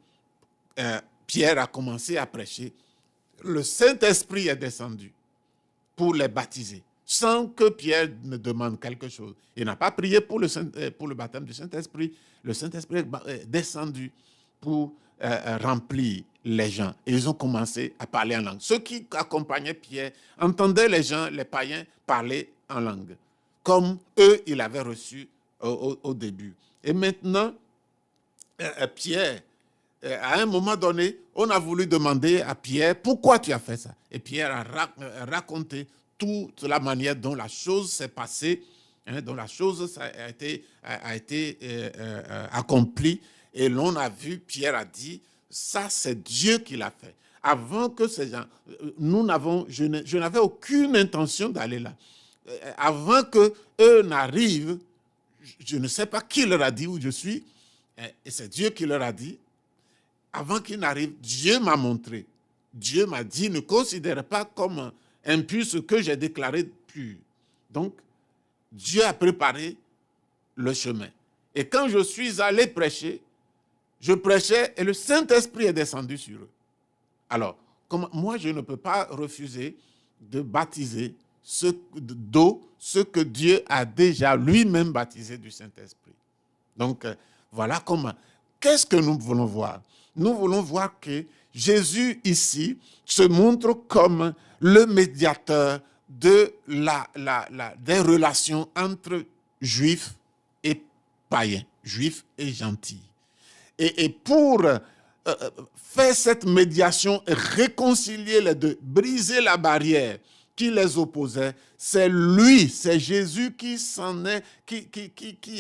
S2: Pierre a commencé à prêcher, le Saint-Esprit est descendu pour les baptiser, sans que Pierre ne demande quelque chose. Il n'a pas prié pour le baptême du Saint-Esprit. Le Saint-Esprit est descendu pour remplir les gens. Et ils ont commencé à parler en langue. Ceux qui accompagnaient Pierre entendaient les gens, les païens, parler en langue, comme eux, ils l'avaient reçu au début. Et maintenant, Pierre, à un moment donné, on a voulu demander à Pierre, pourquoi tu as fait ça? Et Pierre a raconté toute la manière dont la chose s'est passée, dont la chose a été accomplie. Et l'on a vu, Pierre a dit, ça c'est Dieu qui l'a fait. Avant que ces gens, je n'avais aucune intention d'aller là. Avant qu'eux n'arrivent, je ne sais pas qui leur a dit où je suis, et c'est Dieu qui leur a dit. Avant qu'ils n'arrivent, Dieu m'a montré. Dieu m'a dit, ne considère pas comme impur ce que j'ai déclaré pur. Donc, Dieu a préparé le chemin. Et quand je suis allé prêcher, je prêchais et le Saint-Esprit est descendu sur eux. Alors, moi, je ne peux pas refuser de baptiser d'eau ce que Dieu a déjà lui-même baptisé du Saint-Esprit. Donc, voilà comment. Qu'est-ce que nous voulons voir? Nous voulons voir que Jésus, ici, se montre comme le médiateur des relations entre juifs et païens, juifs et gentils. Et pour faire cette médiation, réconcilier les deux, briser la barrière qui les opposait, c'est lui, c'est Jésus qui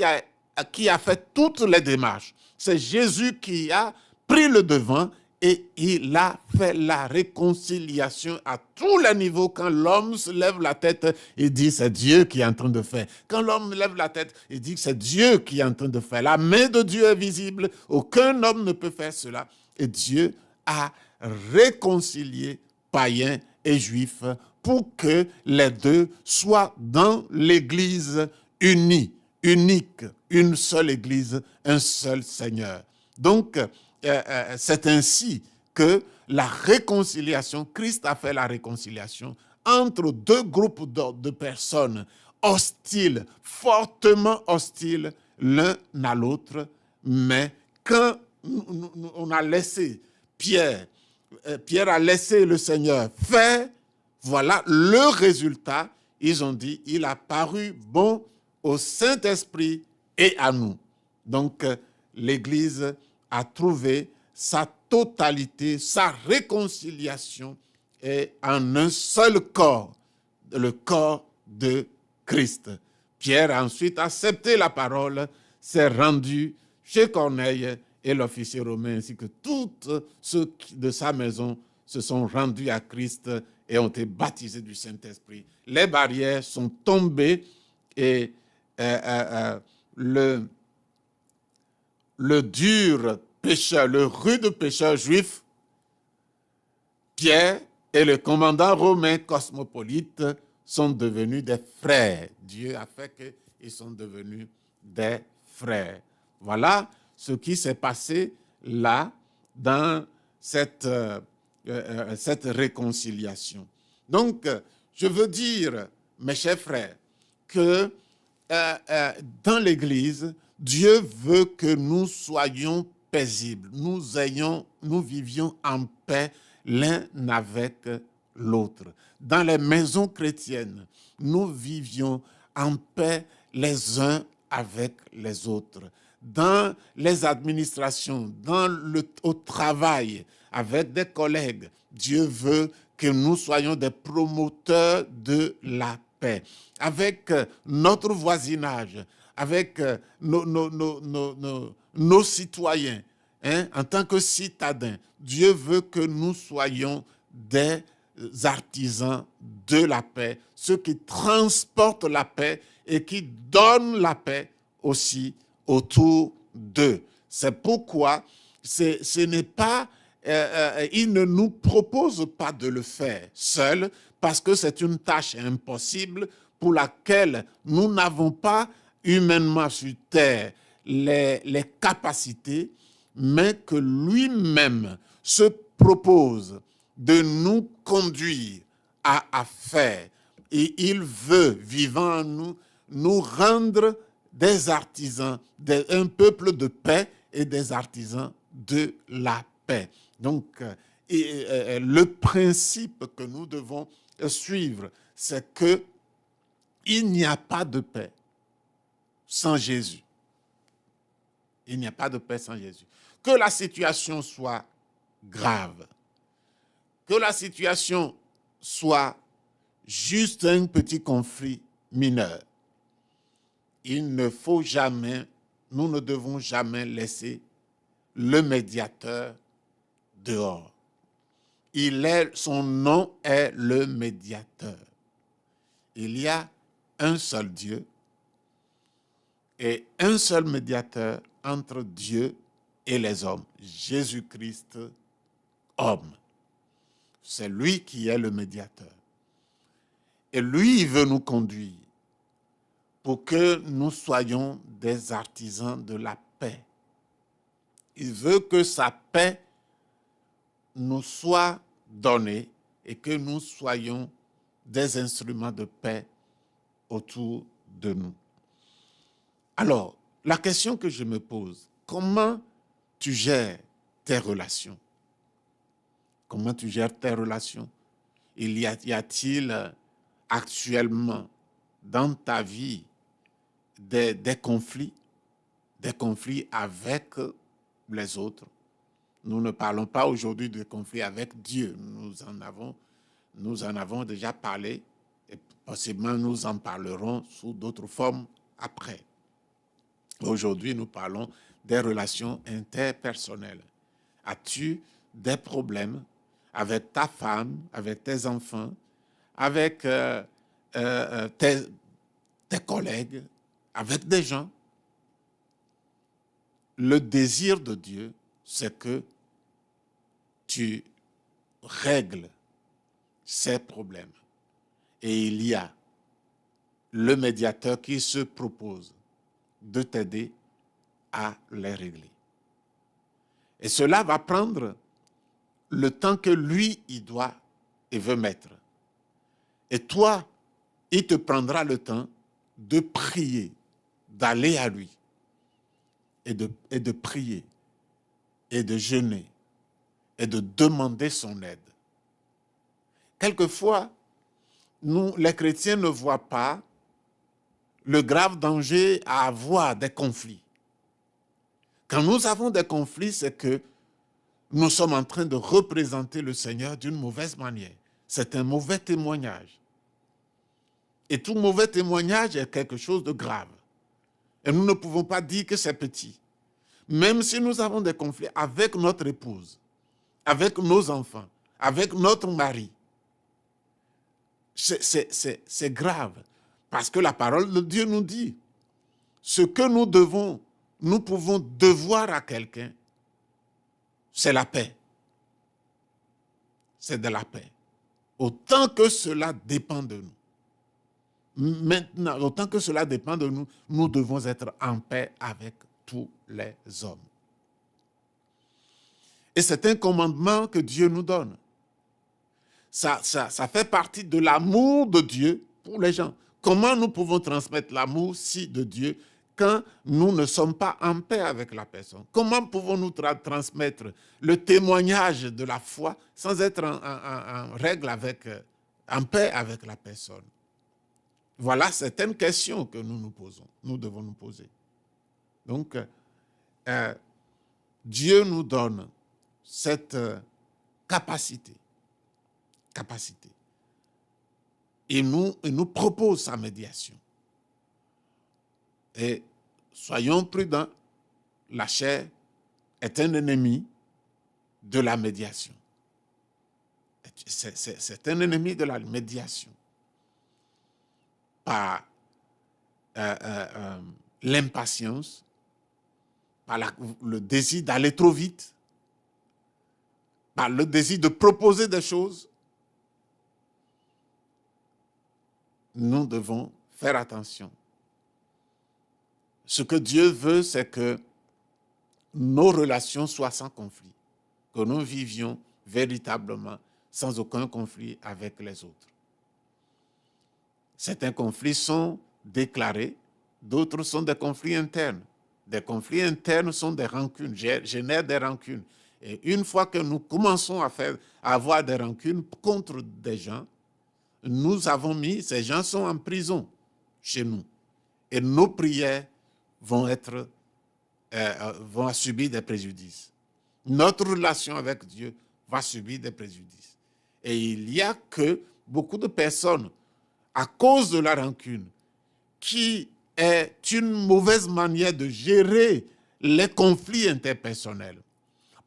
S2: a fait toutes les démarches. C'est Jésus qui a pris le devant et il a fait la réconciliation à tous les niveaux. Quand l'homme se lève la tête, il dit c'est Dieu qui est en train de faire. Quand l'homme lève la tête, il dit que c'est Dieu qui est en train de faire. La main de Dieu est visible. Aucun homme ne peut faire cela. Et Dieu a réconcilié païens et juifs pour que les deux soient dans l'Église unie, unique, une seule Église, un seul Seigneur. Donc, c'est ainsi que la réconciliation, Christ a fait la réconciliation entre deux groupes de personnes hostiles, fortement hostiles l'un à l'autre. Mais quand on a laissé Pierre a laissé le Seigneur faire, voilà le résultat. Ils ont dit, il a paru bon au Saint-Esprit et à nous. Donc, l'Église a trouvé sa totalité, sa réconciliation et en un seul corps, le corps de Christ. Pierre a ensuite accepté la parole, s'est rendu chez Corneille et l'officier romain, ainsi que tous ceux de sa maison se sont rendus à Christ et ont été baptisés du Saint-Esprit. Les barrières sont tombées et le dur pécheur, le rude pécheur juif, Pierre et le commandant romain cosmopolite sont devenus des frères. Dieu a fait qu'ils sont devenus des frères. Voilà ce qui s'est passé là dans cette réconciliation. Donc, je veux dire, mes chers frères, que dans l'Église, Dieu veut que nous soyons paisibles, nous vivions en paix l'un avec l'autre. Dans les maisons chrétiennes, nous vivions en paix les uns avec les autres. Dans les administrations, au travail, avec des collègues, Dieu veut que nous soyons des promoteurs de la paix. Avec notre voisinage, avec nos citoyens, en tant que citadins, Dieu veut que nous soyons des artisans de la paix, ceux qui transportent la paix et qui donnent la paix aussi autour d'eux. C'est pourquoi ce n'est pas, il ne nous propose pas de le faire seul, parce que c'est une tâche impossible pour laquelle nous n'avons pas humainement sur terre les capacités, mais que lui-même se propose de nous conduire à faire. Et il veut, vivant en nous, nous rendre des artisans, un peuple de paix et des artisans de la paix. Donc, le principe que nous devons suivre, c'est que il n'y a pas de paix sans Jésus. Il n'y a pas de paix sans Jésus. Que la situation soit grave, que la situation soit juste un petit conflit mineur, il ne faut jamais, nous ne devons jamais laisser le médiateur dehors. Son nom est le médiateur. Il y a un seul Dieu et un seul médiateur entre Dieu et les hommes, Jésus-Christ, homme. C'est lui qui est le médiateur. Et lui, il veut nous conduire pour que nous soyons des artisans de la paix. Il veut que sa paix nous soit donnée et que nous soyons des instruments de paix autour de nous. Alors, la question que je me pose, comment tu gères tes relations? Comment tu gères tes relations? Y a-t-il actuellement dans ta vie des conflits avec les autres? Nous ne parlons pas aujourd'hui de conflits avec Dieu. Nous en avons déjà parlé et possiblement nous en parlerons sous d'autres formes après. Aujourd'hui, nous parlons des relations interpersonnelles. As-tu des problèmes avec ta femme, avec tes enfants, avec tes collègues, avec des gens? Le désir de Dieu, c'est que tu règles ces problèmes. Et il y a le médiateur qui se propose de t'aider à les régler. Et cela va prendre le temps que lui, il doit et veut mettre. Et toi, il te prendra le temps de prier, d'aller à lui et de prier et de jeûner et de demander son aide. Quelquefois, nous, les chrétiens, ne voient pas le grave danger à avoir des conflits. Quand nous avons des conflits, c'est que nous sommes en train de représenter le Seigneur d'une mauvaise manière. C'est un mauvais témoignage. Et tout mauvais témoignage est quelque chose de grave. Et nous ne pouvons pas dire que c'est petit. Même si nous avons des conflits avec notre épouse, avec nos enfants, avec notre mari, c'est grave. Parce que la parole de Dieu nous dit, ce que nous pouvons devoir à quelqu'un, c'est la paix. C'est de la paix. Autant que cela dépend de nous. Maintenant, autant que cela dépend de nous, nous devons être en paix avec tous les hommes. Et c'est un commandement que Dieu nous donne. Ça fait partie de l'amour de Dieu pour les gens. Comment nous pouvons transmettre l'amour de Dieu quand nous ne sommes pas en paix avec la personne? Comment pouvons-nous transmettre le témoignage de la foi sans être en règle en paix avec la personne? Voilà certaines questions que nous devons nous poser. Donc, Dieu nous donne cette capacité. Et nous propose sa médiation. Et soyons prudents, la chair est un ennemi de la médiation. C'est un ennemi de la médiation. Par l'impatience, le désir d'aller trop vite, par le désir de proposer des choses, nous devons faire attention. Ce que Dieu veut, c'est que nos relations soient sans conflit, que nous vivions véritablement sans aucun conflit avec les autres. Certains conflits sont déclarés, d'autres sont des conflits internes. Des conflits internes sont des rancunes, génèrent des rancunes. Et une fois que nous commençons à avoir des rancunes contre des gens, ces gens sont en prison chez nous. Et nos prières vont subir des préjudices. Notre relation avec Dieu va subir des préjudices. Et il y a que beaucoup de personnes, à cause de la rancune, qui est une mauvaise manière de gérer les conflits interpersonnels,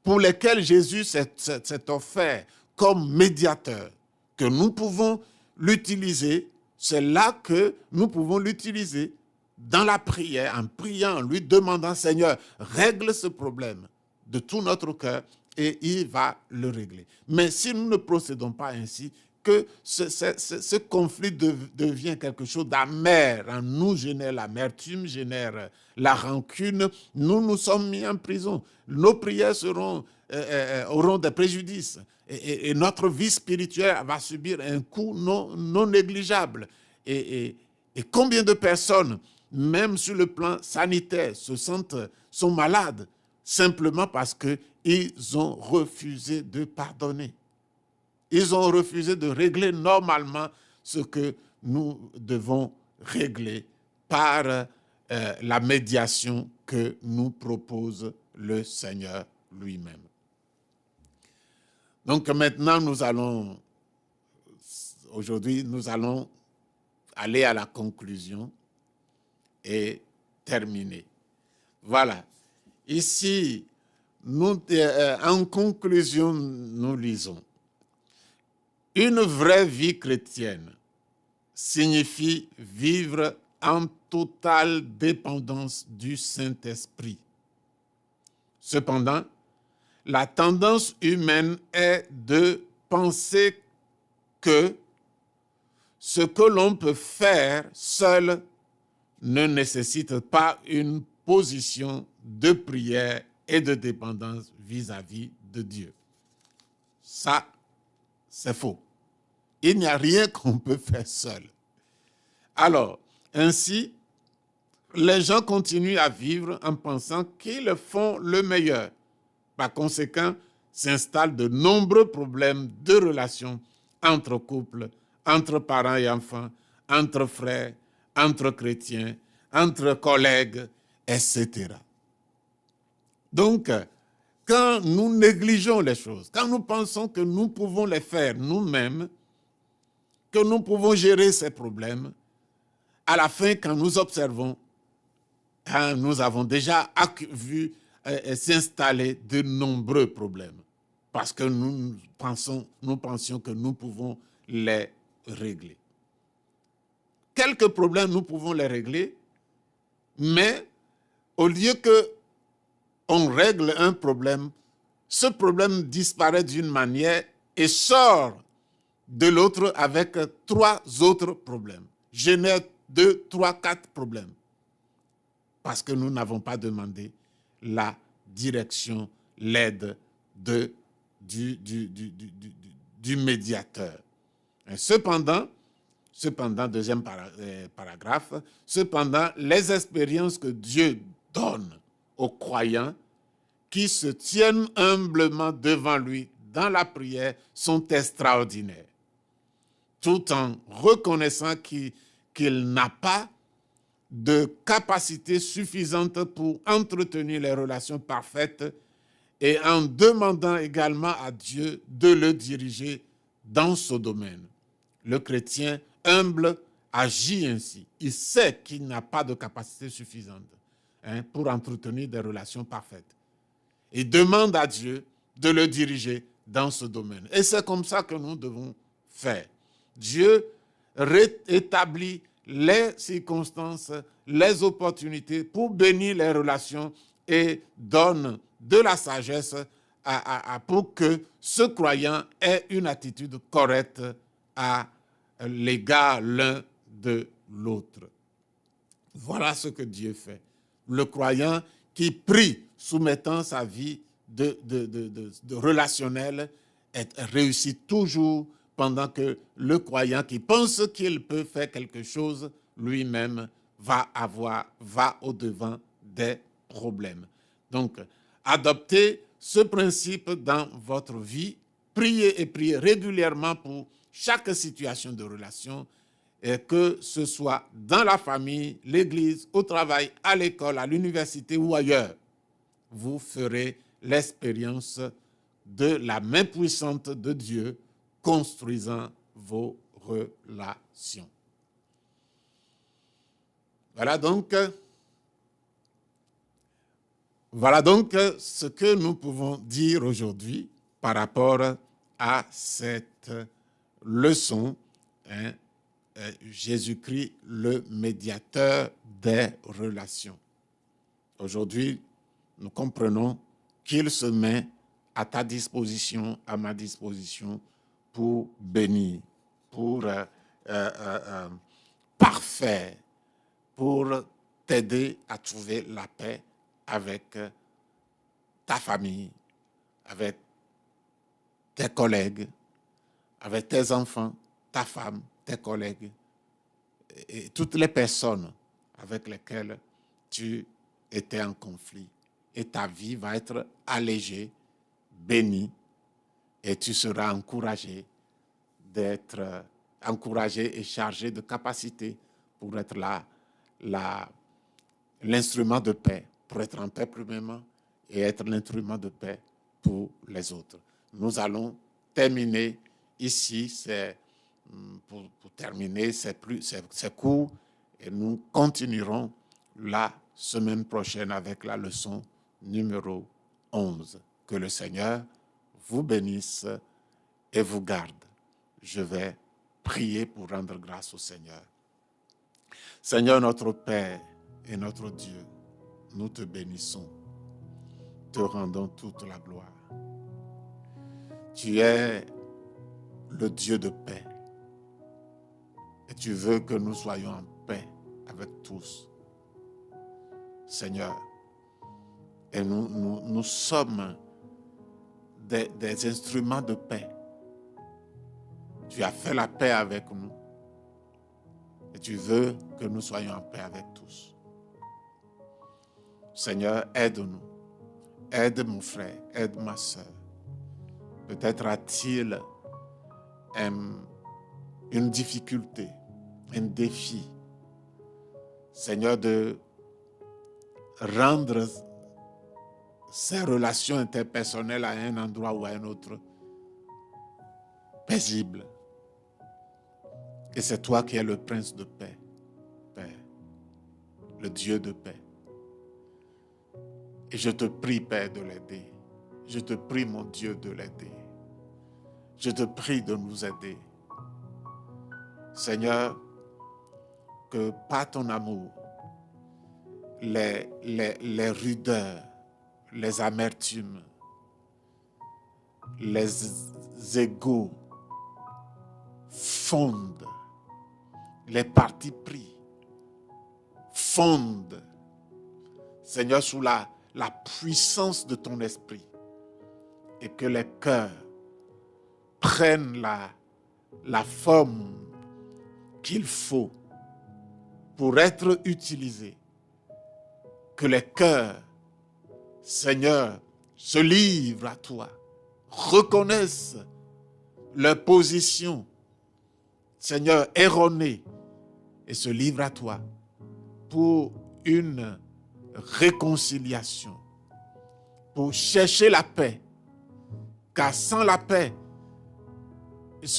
S2: pour lesquels Jésus s'est offert comme médiateur, que nous pouvons l'utiliser. C'est là que nous pouvons l'utiliser dans la prière, en priant, en lui demandant, Seigneur, règle ce problème de tout notre cœur, et il va le régler. Mais si nous ne procédons pas ainsi, que ce conflit devient quelque chose d'amer, en nous génère l'amertume, génère la rancune, nous sommes mis en prison. Nos prières auront des préjudices et notre vie spirituelle va subir un coup non négligeable. Et combien de personnes, même sur le plan sanitaire, sont malades simplement parce qu'ils ont refusé de pardonner. Ils ont refusé de régler normalement ce que nous devons régler par la médiation que nous propose le Seigneur lui-même. Donc maintenant, aujourd'hui, nous allons aller à la conclusion et terminer. Voilà. Ici, en conclusion, nous lisons: une vraie vie chrétienne signifie vivre en totale dépendance du Saint-Esprit. Cependant, la tendance humaine est de penser que ce que l'on peut faire seul ne nécessite pas une position de prière et de dépendance vis-à-vis de Dieu. Ça, c'est faux. Il n'y a rien qu'on peut faire seul. Alors, ainsi, les gens continuent à vivre en pensant qu'ils font le meilleur. Par conséquent, s'installent de nombreux problèmes de relations entre couples, entre parents et enfants, entre frères, entre chrétiens, entre collègues, etc. Donc, quand nous négligeons les choses, quand nous pensons que nous pouvons les faire nous-mêmes, que nous pouvons gérer ces problèmes, à la fin, quand nous observons, nous avons déjà vu s'installer de nombreux problèmes parce que nous pensions que nous pouvons les régler. Quelques problèmes, nous pouvons les régler, mais au lieu qu'on règle un problème, ce problème disparaît d'une manière et sort de l'autre avec 3 autres problèmes. Génère 2, 3, 4 problèmes. Parce que nous n'avons pas demandé la direction, l'aide du médiateur. Et cependant, deuxième paragraphe, cependant, les expériences que Dieu donne aux croyants qui se tiennent humblement devant lui dans la prière sont extraordinaires. Tout en reconnaissant qu'il n'a pas de capacité suffisante pour entretenir les relations parfaites et en demandant également à Dieu de le diriger dans ce domaine. Le chrétien humble agit ainsi. Il sait qu'il n'a pas de capacité suffisante pour entretenir des relations parfaites. Il demande à Dieu de le diriger dans ce domaine. Et c'est comme ça que nous devons faire. Dieu rétablit les circonstances, les opportunités pour bénir les relations et donne de la sagesse pour que ce croyant ait une attitude correcte à l'égard l'un de l'autre. Voilà ce que Dieu fait. Le croyant qui prie, soumettant sa vie de relationnel, réussit toujours, pendant que le croyant qui pense qu'il peut faire quelque chose, lui-même va au-devant des problèmes. Donc, adoptez ce principe dans votre vie, priez et priez régulièrement pour chaque situation de relation, et que ce soit dans la famille, l'église, au travail, à l'école, à l'université ou ailleurs. Vous ferez l'expérience de la main puissante de Dieu construisant vos relations. Voilà donc ce que nous pouvons dire aujourd'hui par rapport à cette leçon, Jésus-Christ, le médiateur des relations. Aujourd'hui, nous comprenons qu'il se met à ta disposition, à ma disposition, pour bénir, pour parfaire, pour t'aider à trouver la paix avec ta famille, avec tes collègues, avec tes enfants, ta femme, tes collègues et toutes les personnes avec lesquelles tu étais en conflit. Et ta vie va être allégée, bénie, et tu seras encouragé d'être encouragé et chargé de capacité pour être l'instrument de paix, pour être en paix premièrement et être l'instrument de paix pour les autres. Nous allons terminer ici, pour terminer ces cours, et nous continuerons la semaine prochaine avec la leçon numéro 11. Que le Seigneur vous bénisse et vous garde. Je vais prier pour rendre grâce au Seigneur. Seigneur, notre Père et notre Dieu, nous te bénissons, te rendons toute la gloire. Tu es le Dieu de paix et tu veux que nous soyons en paix avec tous. Seigneur, et nous sommes des instruments de paix. Tu as fait la paix avec nous et tu veux que nous soyons en paix avec tous. Seigneur, aide-nous. Aide mon frère, aide ma soeur. Peut-être a-t-il une difficulté, un défi. Seigneur, de rendre ses relations interpersonnelles à un endroit ou à un autre paisibles. Et c'est toi qui es le prince de paix, Père, le Dieu de paix. Et je te prie, Père, de l'aider. Je te prie, mon Dieu, de l'aider. Je te prie de nous aider. Seigneur, que par ton amour, les rudeurs, les amertumes, les égos fondent, les partis pris fondent, Seigneur, sous la puissance de ton esprit, et que les cœurs prennent la forme qu'il faut pour être utilisés. Que les cœurs, Seigneur, se livrent à toi, reconnaissent leur position, Seigneur, erronée, et se livrent à toi pour une réconciliation, pour chercher la paix. Car sans la paix,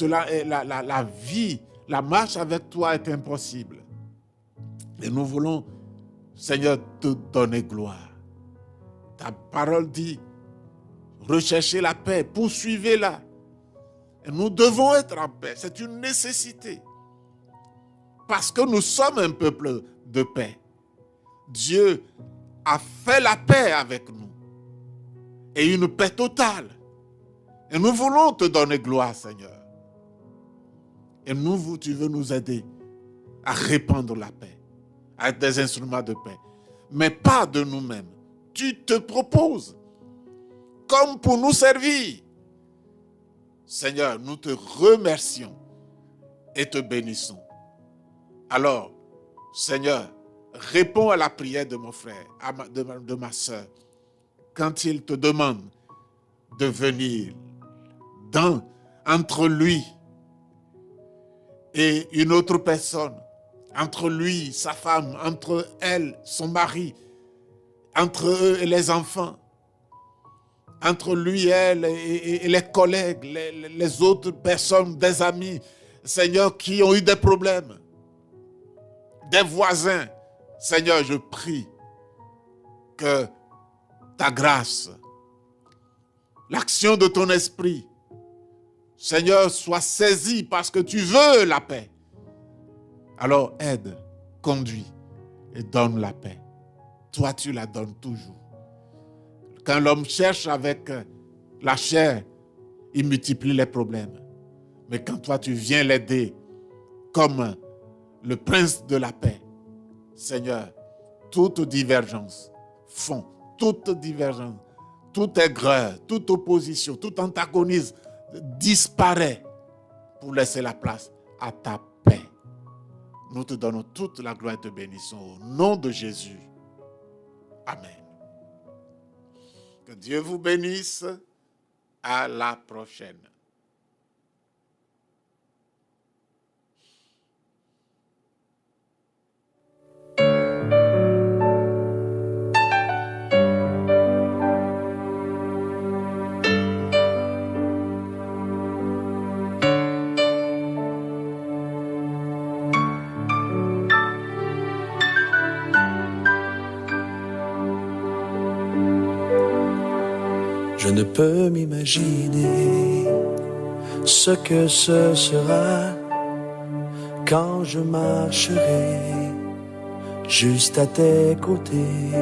S2: la vie, la marche avec toi est impossible. Et nous voulons, Seigneur, te donner gloire. Ta parole dit, recherchez la paix, poursuivez-la. Et nous devons être en paix, c'est une nécessité. Parce que nous sommes un peuple de paix. Dieu a fait la paix avec nous. Et une paix totale. Et nous voulons te donner gloire, Seigneur. Et tu veux nous aider à répandre la paix, à être des instruments de paix. Mais pas de nous-mêmes. Tu te proposes comme pour nous servir. Seigneur, nous te remercions et te bénissons. Alors, Seigneur, réponds à la prière de mon frère, de ma soeur, quand il te demande de venir entre lui et une autre personne, entre lui, sa femme, entre elle, son mari, entre eux et les enfants, entre lui, elle et les collègues, les autres personnes, des amis, Seigneur, qui ont eu des problèmes, des voisins. Seigneur, je prie que ta grâce, l'action de ton esprit, Seigneur, soit saisie parce que tu veux la paix. Alors aide, conduis et donne la paix. Toi, tu la donnes toujours. Quand l'homme cherche avec la chair, il multiplie les problèmes. Mais quand toi, tu viens l'aider comme le prince de la paix, Seigneur, toute divergence, toute divergence, toute aigreur, toute opposition, tout antagonisme disparaît pour laisser la place à ta paix. Nous te donnons toute la gloire et te bénissons au nom de Jésus. Amen. Que Dieu vous bénisse. À la prochaine.
S1: Je ne peux m'imaginer ce que ce sera quand je marcherai juste à tes côtés.